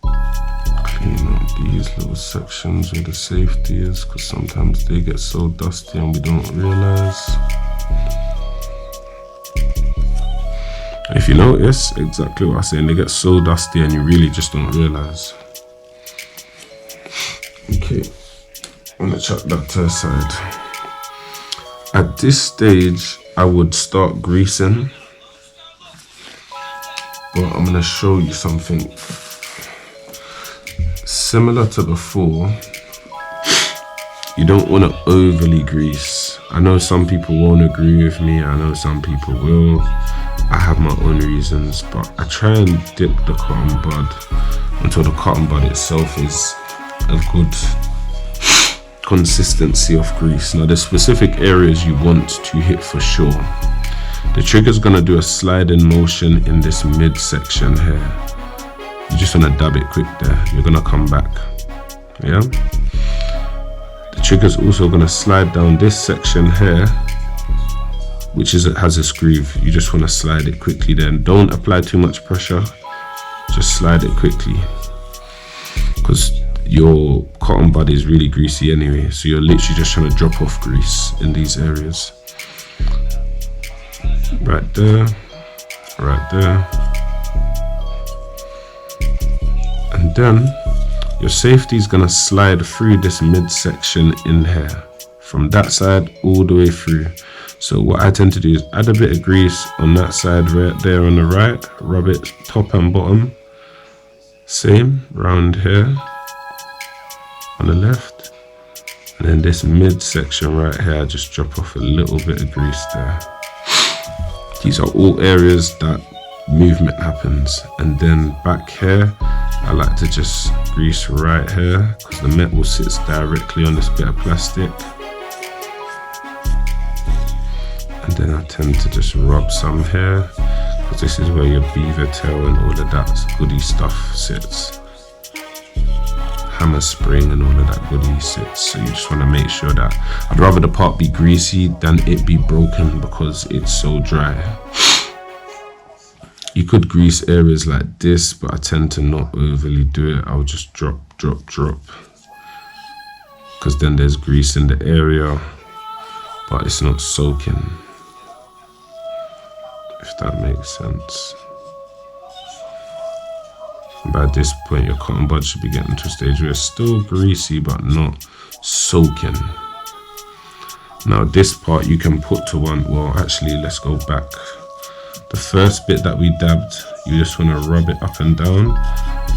Clean up these little sections where the safety is, because sometimes they get so dusty and we don't realize. If you notice, exactly what I'm saying, they get so dusty and you really just don't realize. Okay, I'm gonna chuck that to the side. At this stage, I would start greasing, but I'm gonna show you something similar to before. You don't want to overly grease. I know some people won't agree with me, I know some people will. I have my own reasons, but I try and dip the cotton bud until the cotton bud itself is a good consistency of grease. Now there's specific areas you want to hit for sure. The trigger's gonna do a sliding motion in this mid section here. You just wanna dab it quick there. You're gonna come back, yeah? The trigger's also gonna slide down this section here, which has a groove. You just wanna slide it quickly then. Don't apply too much pressure, just slide it quickly, because your cotton bud is really greasy anyway, so you're literally just trying to drop off grease in these areas. Right there, right there. And then your safety is gonna slide through this midsection in here, from that side all the way through. So what I tend to do is add a bit of grease on that side right there on the right, rub it top and bottom. Same round here on the left, and then this midsection right here, I just drop off a little bit of grease there. These are all areas that movement happens. And then back here, I like to just grease right here, because the metal sits directly on this bit of plastic. And then I tend to just rub some here, because this is where your beaver tail and all of that goody stuff sits. hammer spring and all of that goodie sits. So you just want to make sure that, I'd rather the part be greasy than it be broken because it's so dry. You could grease areas like this, but I tend to not overly do it. I'll just drop, because then there's grease in the area, but it's not soaking, if that makes sense. By this point, your cotton bud should be getting to a stage where it's still greasy but not soaking. Now this part you can put to one, well actually let's go back. The first bit that we dabbed, you just want to rub it up and down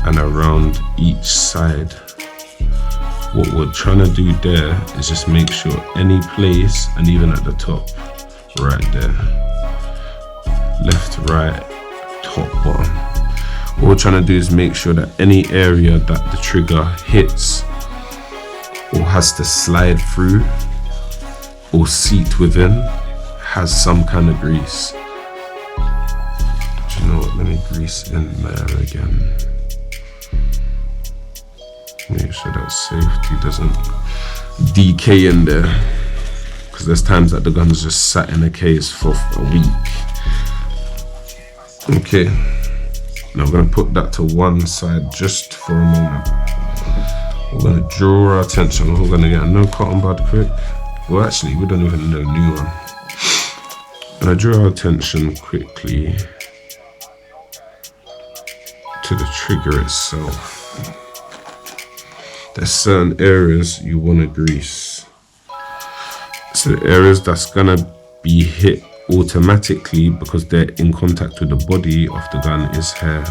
and around each side. What we're trying to do there is just make sure any place, and even at the top, right there, left, right, top, bottom. What we're trying to do is make sure that any area that the trigger hits or has to slide through or seat within has some kind of grease. You know what, let me grease in there again. Make sure that safety doesn't decay in there, because there's times that the gun's just sat in a case for a week. Okay, now we're gonna put that to one side just for a moment. We're gonna draw our attention. We're gonna get a no cotton bud quick. Well actually, we don't even know a new one. I'm gonna draw our attention quickly to the trigger itself. There's certain areas you want to grease. So the areas that's gonna be hit automatically because they're in contact with the body of the gun is hair.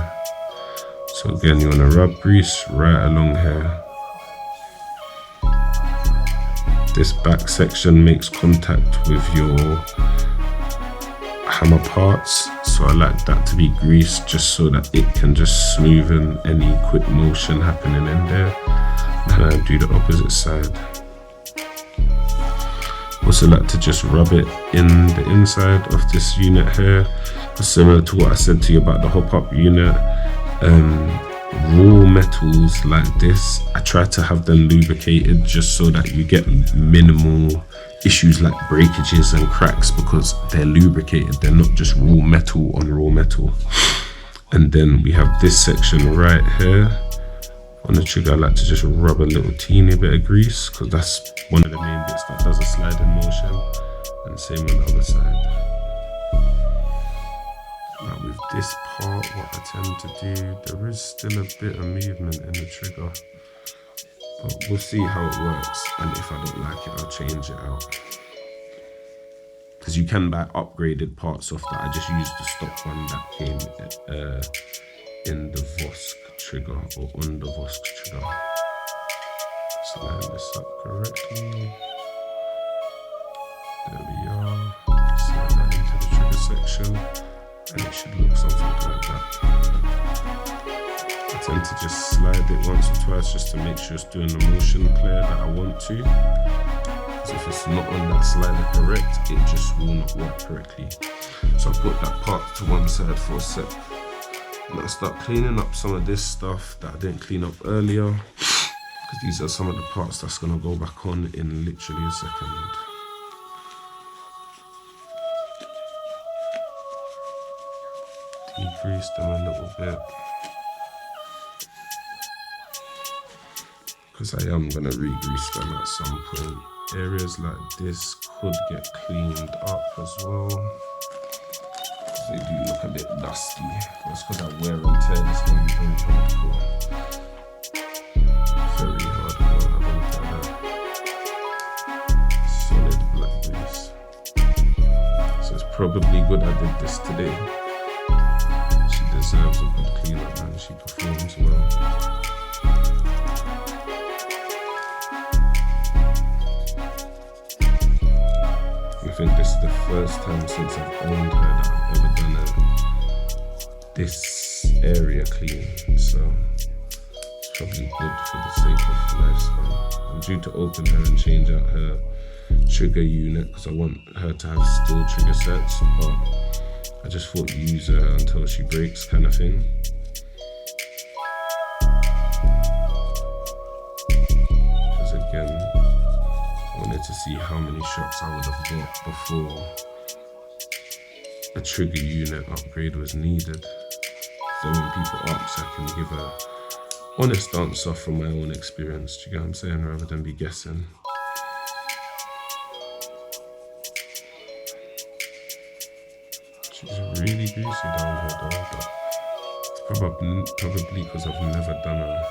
So again, you want to rub grease right along here. This back section makes contact with your hammer parts, so I like that to be greased just so that it can just smoothen any quick motion happening in there. And I do the opposite side. Also like to just rub it in the inside of this unit here, similar to what I said to you about the Hopup unit. Raw metals like this, I try to have them lubricated just so that you get minimal issues like breakages and cracks, because they're lubricated, they're not just raw metal on raw metal. And then we have this section right here. On the trigger, I like to just rub a little teeny bit of grease, because that's one of the main bits that does a sliding motion, and same on the other side. Now with this part, what I tend to do, there is still a bit of movement in the trigger, but we'll see how it works, and if I don't like it, I'll change it out. Because you can buy upgraded parts off that. I just used the stock one that came in the Vosk trigger, or on the Vosk trigger. Let's line this up correctly. There we are. Slide that into the trigger section, and it should look something like that. I tend to just slide it once or twice just to make sure it's doing the motion clear that I want to. Because if it's not on that slider correct, it just will not work correctly. So I'll put that part to one side for a sec. Now start cleaning up some of this stuff that I didn't clean up earlier, because these are some of the parts that's going to go back on in literally a second. Degrease them a little bit, because I am going to re-grease them at some point. Areas like this could get cleaned up as well. They do look a bit dusty. That's because I wear and tear this one very hardcore. Very hardcore, I won't tell that. Solid black grease. So it's probably good I did this today. She deserves a good cleanup, man. She performs well. I think this is the first time since I've owned her that I've ever done this area clean, so it's probably good for the sake of lifespan. I'm due to open her and change out her trigger unit, because I want her to have still trigger sets, but I just thought use her until she breaks kind of thing. wanted to see how many shots I would have got before a trigger unit upgrade was needed. So when people ask, I can give a honest answer from my own experience, do you get what I'm saying, rather than be guessing. She's really greasy down here though, but it's probably because I've never done a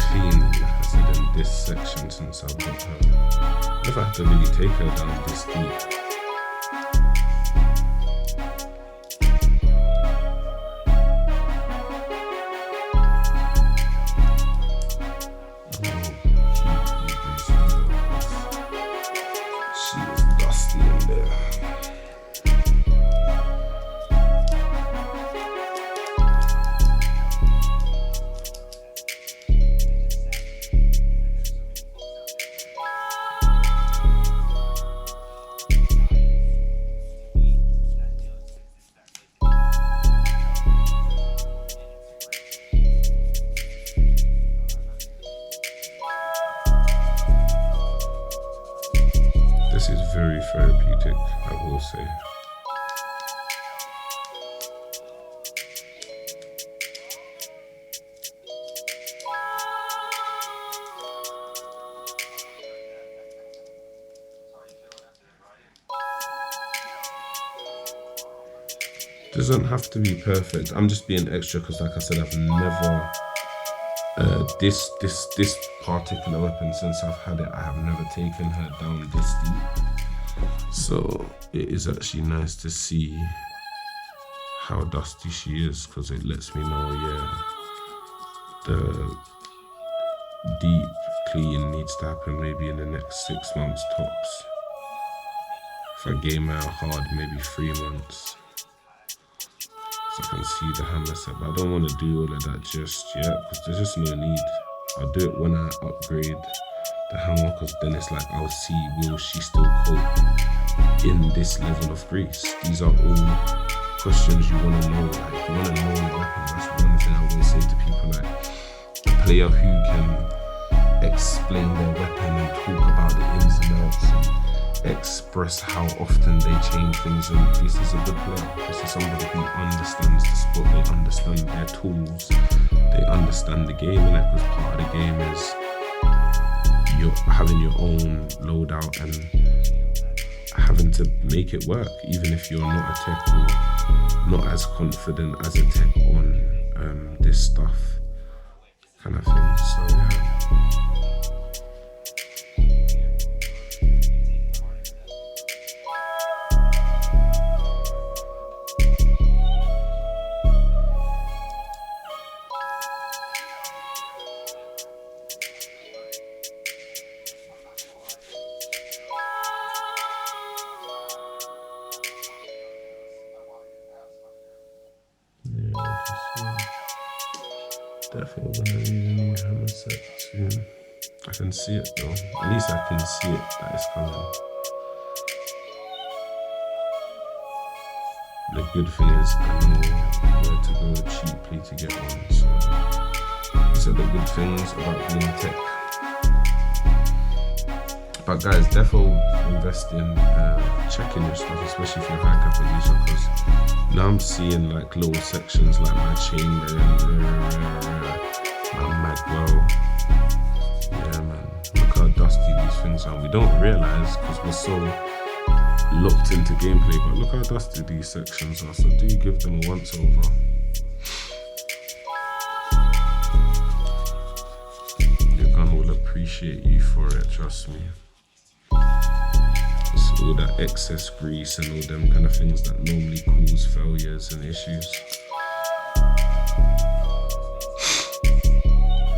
clean, like I said, in this section since I've got her. Never had to really take her down this deep. This is very therapeutic, I will say. Doesn't have to be perfect. I'm just being extra because, like I said, I've never this particular weapon, since I've had it, I have never taken her down this deep. So it is actually nice to see how dusty she is, because it lets me know, yeah, the deep clean needs to happen maybe in the next 6 months tops. If I game out hard, maybe 3 months. So I can see the hammer set, but I don't want to do all of that just yet, because there's just no need. I'll do it when I upgrade the hammer, because then it's like I'll see, will she still cope in this level of grease? These are all questions you want to know. Like, you want to know your weapon. That's one thing I always say to people, like a player who can explain their weapon and talk about the ins and outs and express how often they change things, and this is a good player. This is somebody who understands the sport, they understand their tools, they understand the game, and that, because part of the game is you're having your own loadout and having to make it work, even if you're not a tech or not as confident as a tech on this stuff kind of thing. So yeah. Definitely gonna need a new hammer set soon. I can see it though. At least I can see it that it's coming. The good thing is I know where to go cheaply to get one. So these are the good things about being tech. But guys, defo invest in checking your stuff, especially if you're a high Capa user, because now I'm seeing like little sections like my chamber and my magwell. Yeah man, look how dusty these things are. We don't realize because we're so locked into gameplay, but look how dusty these sections are, so do give them a once over. Your gun will appreciate you for it, trust me. It's all that excess grease and all them kind of things that normally cause failures and issues.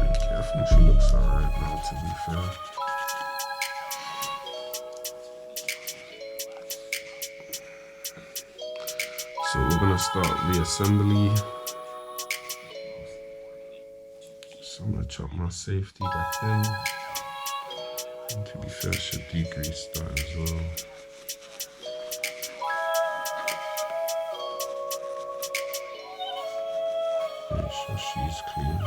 Okay, I think she looks alright now, to be fair. So we're gonna start reassembly. So I'm gonna chop my safety back in. And to be fair, I should degrease that as well. Make sure she's clean.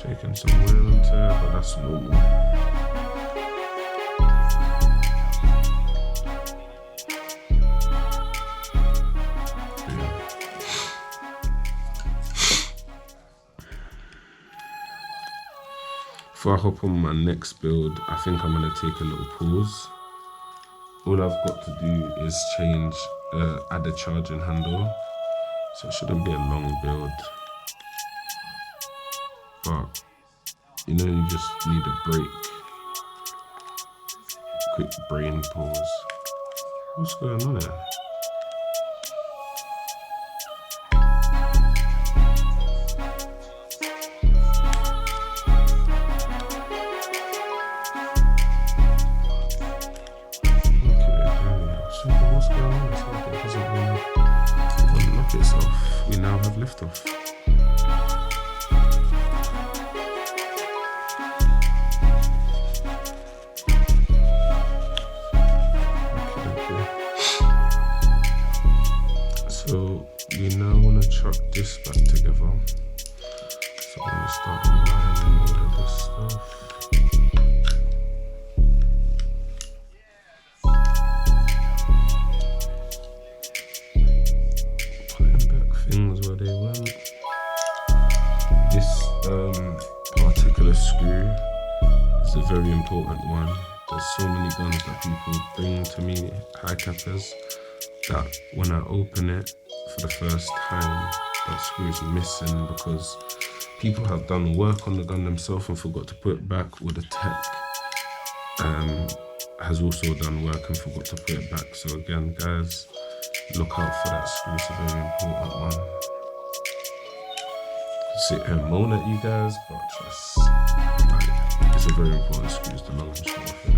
taking some wear and tear, but that's normal. Before I hop on my next build, I think I'm going to take a little pause. All I've got to do is change, add a charging handle. So it shouldn't be a long build. But, you know, you just need a break. Quick brain pause. What's going on here? We now have liftoff. Okay. So we now want to chuck this back together. So I'm going to start aligning all of this stuff. Things where they went. This particular screw is a very important one. There's so many guns that people bring to me, high cappers, that when I open it for the first time, that screw is missing because people have done work on the gun themselves and forgot to put it back, or the tech has also done work and forgot to put it back. So again, guys, look out for that screw, it's a very important one. Sit here and moan at you guys, but just, like, it's a very important screw, it's the long and short of it.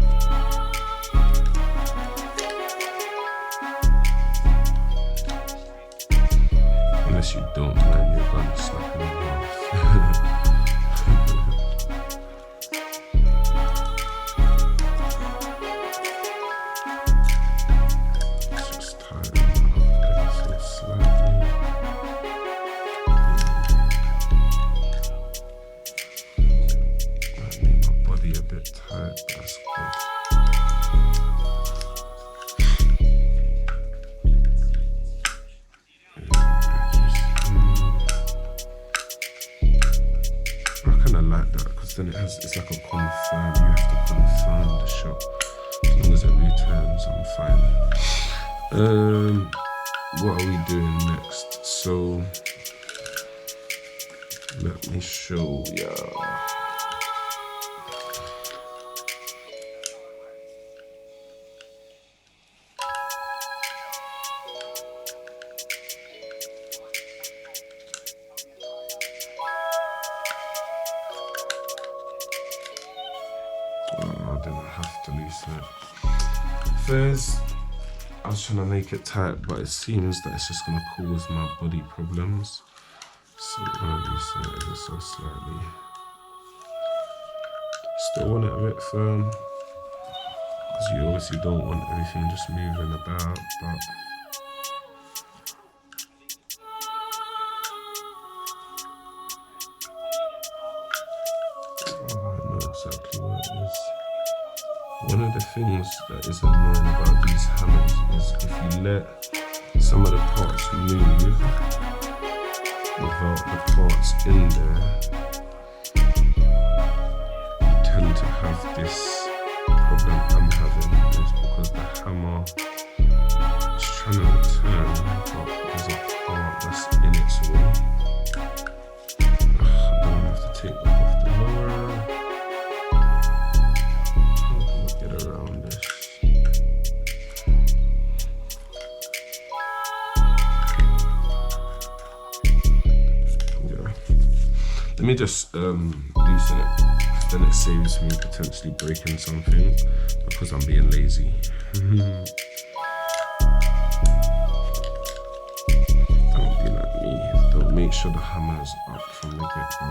Unless you don't mind your gun snapping in half. Then it's like a confirm, you have to confirm the shot. As long as it returns, I'm fine. What are we doing next? So let me show ya. First, I was trying to make it tight, but it seems that it's just gonna cause my body problems. So we're gonna loosen it ever so slightly. Still want it a bit firm, because you obviously don't want everything just moving about, but I know exactly what it is. One of the things that is annoying about these hammers is if you let some of the parts move without the parts in there, you tend to have this problem I'm having. Is because the hammer is trying to return, but there's a part that's in its way. I don't have to take that off the lower. Around this. Yeah. Let me just loosen it, then it saves me potentially breaking something because I'm being lazy. Don't be like me. Don't make sure the hammer is up from the get-go.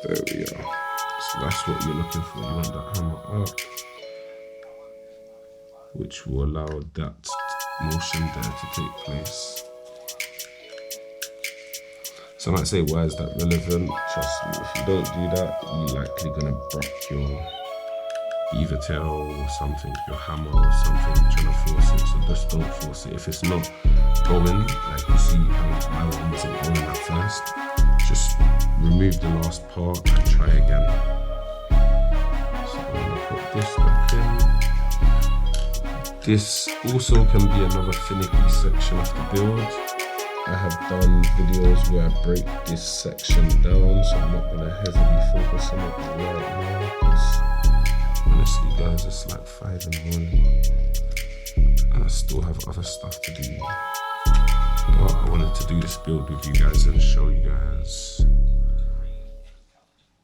There we are. So that's what you're looking for. You want that hammer up, which will allow that motion there to take place. So I might say, why is that relevant? Trust me, if you don't do that, you're likely gonna break your beaver tail or something, your hammer or something, trying to force it. So just don't force it. If it's not going, like you see how my one wasn't going at first, just remove the last part and try again. So I'm gonna put this back in. This also can be another finicky section of the build. I have done videos where I break this section down, so I'm not gonna heavily focus on it right now, because honestly guys, it's like 5 in the morning and I still have other stuff to do. But I wanted to do this build with you guys and show you guys.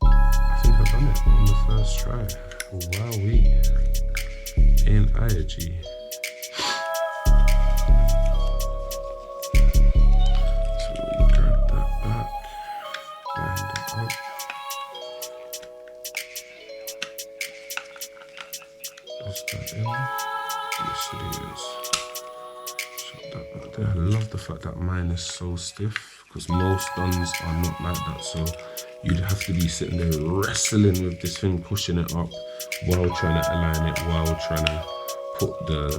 I think I've done it on the first try. Wowee. Ain't I a G? I love the fact that mine is so stiff, because most guns are not like that. So you'd have to be sitting there wrestling with this thing, pushing it up while trying to align it, while trying to put the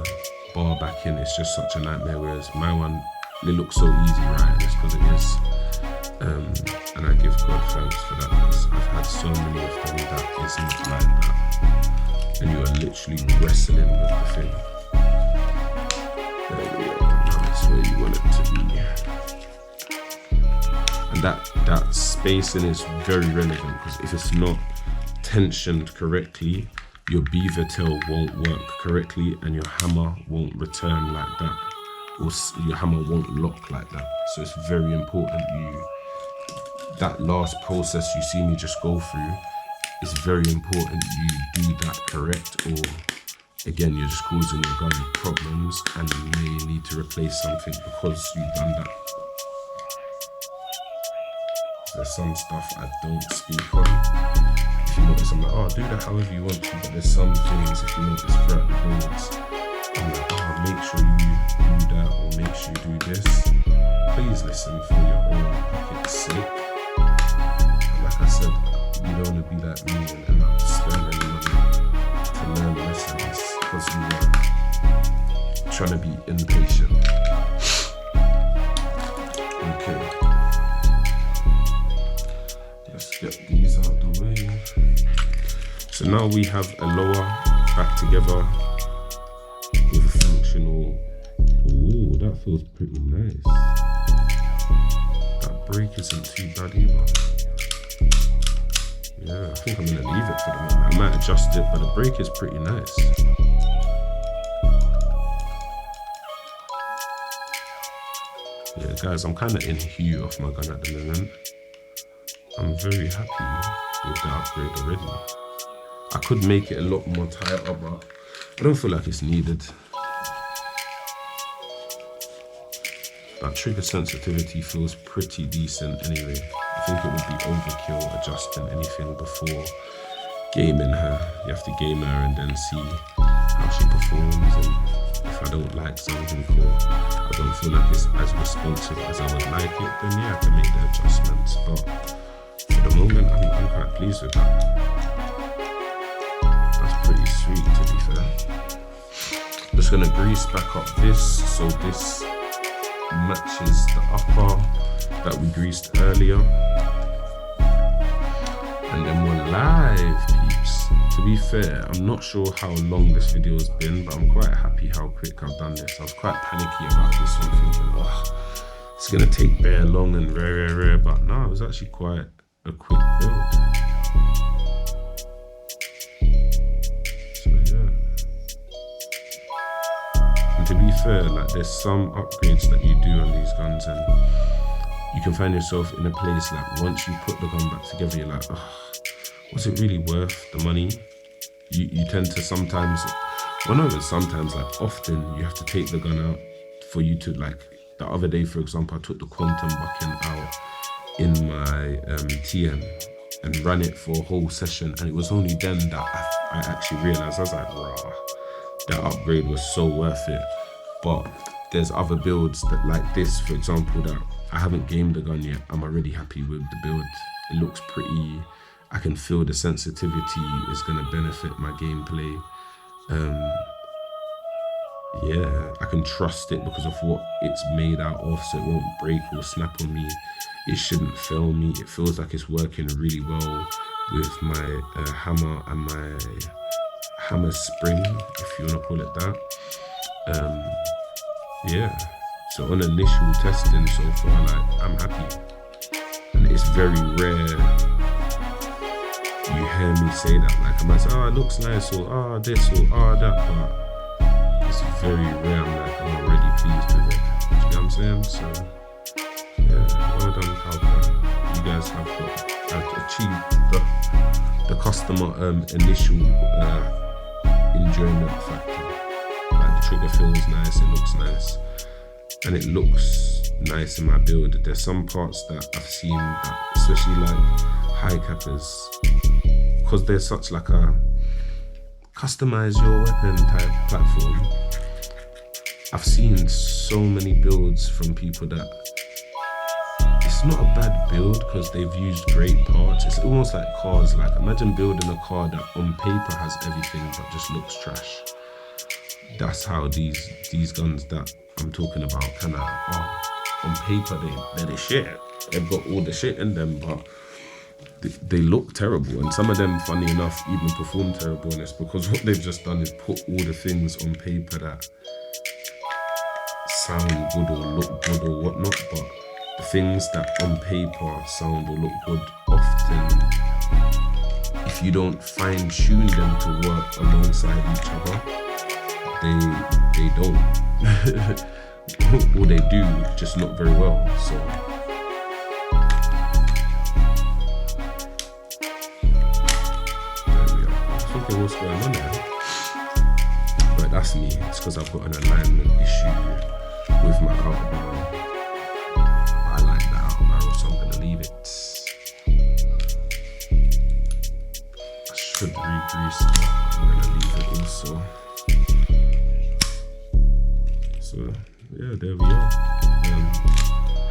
bar back in. It's just such a nightmare, whereas my one, it looks so easy, right? And it's because it is. And I give God thanks for that, because I've had so many of them that is not like that. And you are literally wrestling with the thing. There we are, now it's where you want it to be. And that spacing is very relevant, because if it's not tensioned correctly, your beaver tail won't work correctly and your hammer won't return like that, or your hammer won't lock like that. So it's very important that last process you see me just go through, it's very important you do that correct, or again you're just causing your gun problems and you may need to replace something because you've done that. There's some stuff I don't speak on. If you notice, I'm like, oh, do that however you want to, but there's some things, if you notice throughout the builds, I'm like, oh, make sure you do that, or make sure you do this. Please listen for your own pocket's sake. Like I said, you don't want to be like me and end up spending money to learn lessons because you are trying to be impatient. Okay, let's get these out the way. So now we have a lower back together with a functional. Ooh, that feels pretty nice. That break isn't too bad either. Yeah, I think I'm gonna leave it for the moment. I might adjust it, but the brake is pretty nice. Yeah, guys, I'm kind of in hue off my gun at the moment. I'm very happy with the upgrade already. I could make it a lot more tighter, but I don't feel like it's needed. That trigger sensitivity feels pretty decent anyway. I think it would be overkill adjusting anything before gaming her. You have to game her and then see how she performs, and if I don't like something or I don't feel like it's as responsive as I would like it, then yeah, I can make the adjustments. But for the moment, I'm quite pleased with that. That's pretty sweet, to be fair. I'm just gonna grease back up this, so this matches the upper that we greased earlier. And then we're live, peeps. To be fair, I'm not sure how long this video has been, but I'm quite happy how quick I've done this. I was quite panicky about this one, thinking, oh, it's gonna take bare long and rare, but no, it was actually quite a quick build. So yeah. And to be fair, like there's some upgrades that you do on these guns, and you can find yourself in a place like once you put the gun back together, you're like, oh, was it really worth the money? You tend to sometimes, well not even sometimes, like often you have to take the gun out for you to, like the other day for example, I took the quantum bucking out in my TM and ran it for a whole session, and it was only then that I actually realized, I was like, rah, that upgrade was so worth it. But there's other builds that like this, for example, that I haven't gamed the gun yet. I'm already happy with the build. It looks pretty. I can feel the sensitivity is gonna benefit my gameplay. Yeah, I can trust it because of what it's made out of, so it won't break or snap on me. It shouldn't fail me. It feels like it's working really well with my hammer and my hammer spring, if you want to call it that. Yeah, so on initial testing so far, like, I'm happy. And it's very rare you hear me say that. Like, I might say, oh, it looks nice, or oh, this, or oh, that, but it's very rare. I'm like, I'm already pleased with it. Do you know what I'm saying? So yeah, well done, Capa. You guys have achieved the customer initial enjoyment factor. Like, the trigger feels nice, it looks nice, and it looks nice in my build. There's some parts that I've seen that, especially like high cappers, because there's such like a customize your weapon type platform. I've seen so many builds from people that it's not a bad build because they've used great parts. It's almost like cars. Like, imagine building a car that on paper has everything but just looks trash. That's how these guns that I'm talking about kind of are. On paper, they're the shit. They've got all the shit in them, but they look terrible. And some of them, funny enough, even perform terrible. And it's because what they've just done is put all the things on paper that sound good or look good or whatnot. But the things that on paper sound or look good, often, if you don't fine tune them to work alongside each other, they don't. Or they do, just not very well. So there we are. I was thinking what's going on there, but that's me. It's because I've got an alignment issue with my outer barrel. I like the outer barrel, so I'm gonna leave it. I should re-grease it, but I'm gonna leave it also. So yeah, there we are.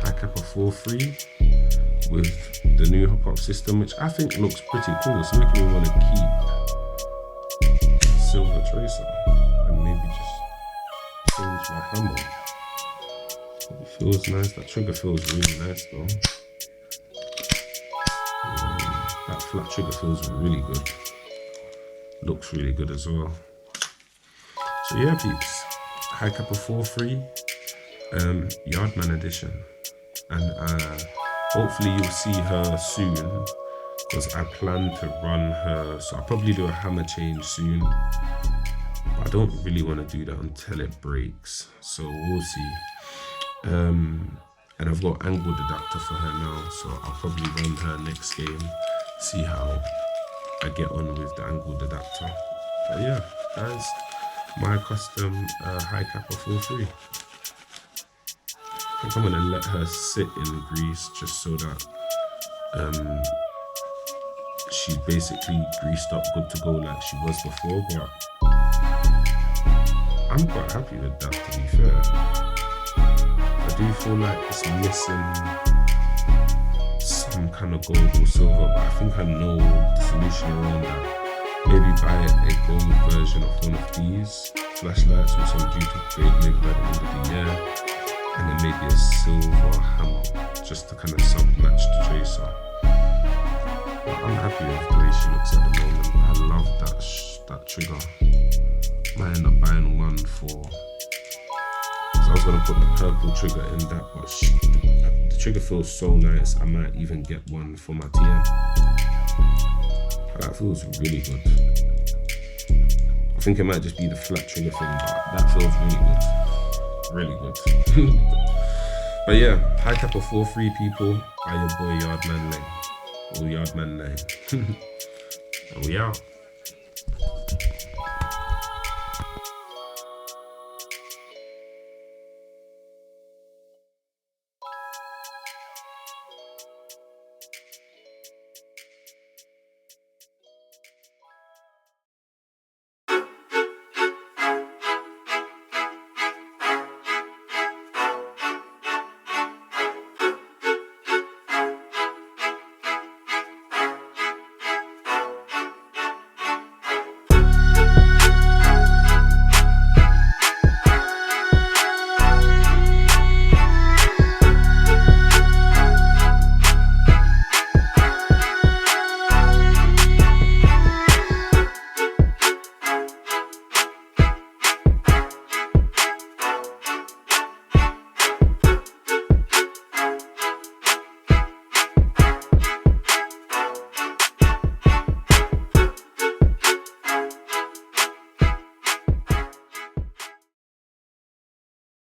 High Capa 4.3 with the new Hopup system, which I think looks pretty cool. It's making me want to keep silver tracer and maybe just change my hammer. It feels nice. That trigger feels really nice though. That flat trigger feels really good. Looks really good as well. So yeah, peeps. High Capa 4.3. Yardman edition, and hopefully you'll see her soon because I plan to run her, so I'll probably do a hammer change soon, but I don't really want to do that until it breaks, so we'll see. And I've got angled adapter for her now, so I'll probably run her next game, see how I get on with the angled adapter. But yeah, guys, my custom High Capa 4.3. I think I'm gonna let her sit in grease just so that she's basically greased up, good to go like she was before, but I'm quite happy with that, to be fair. I do feel like it's missing some kind of gold or silver, but I think I know the solution around that. Maybe buy a gold version of one of these flashlights with some duty grade maybe by the end of the year. And then maybe a silver hammer just to kind of sub-match the tracer. But I'm happy with the way she looks at the moment. I love that trigger. Might end up buying one for, because I was going to put the purple trigger in that, but the trigger feels so nice, I might even get one for my TM. That feels really good. I think it might just be the flat trigger thing, but that feels really good. Really good. But yeah, High Capa 4.3 people, by your boy Yardman Lane. Or Yardman Lane. And we out.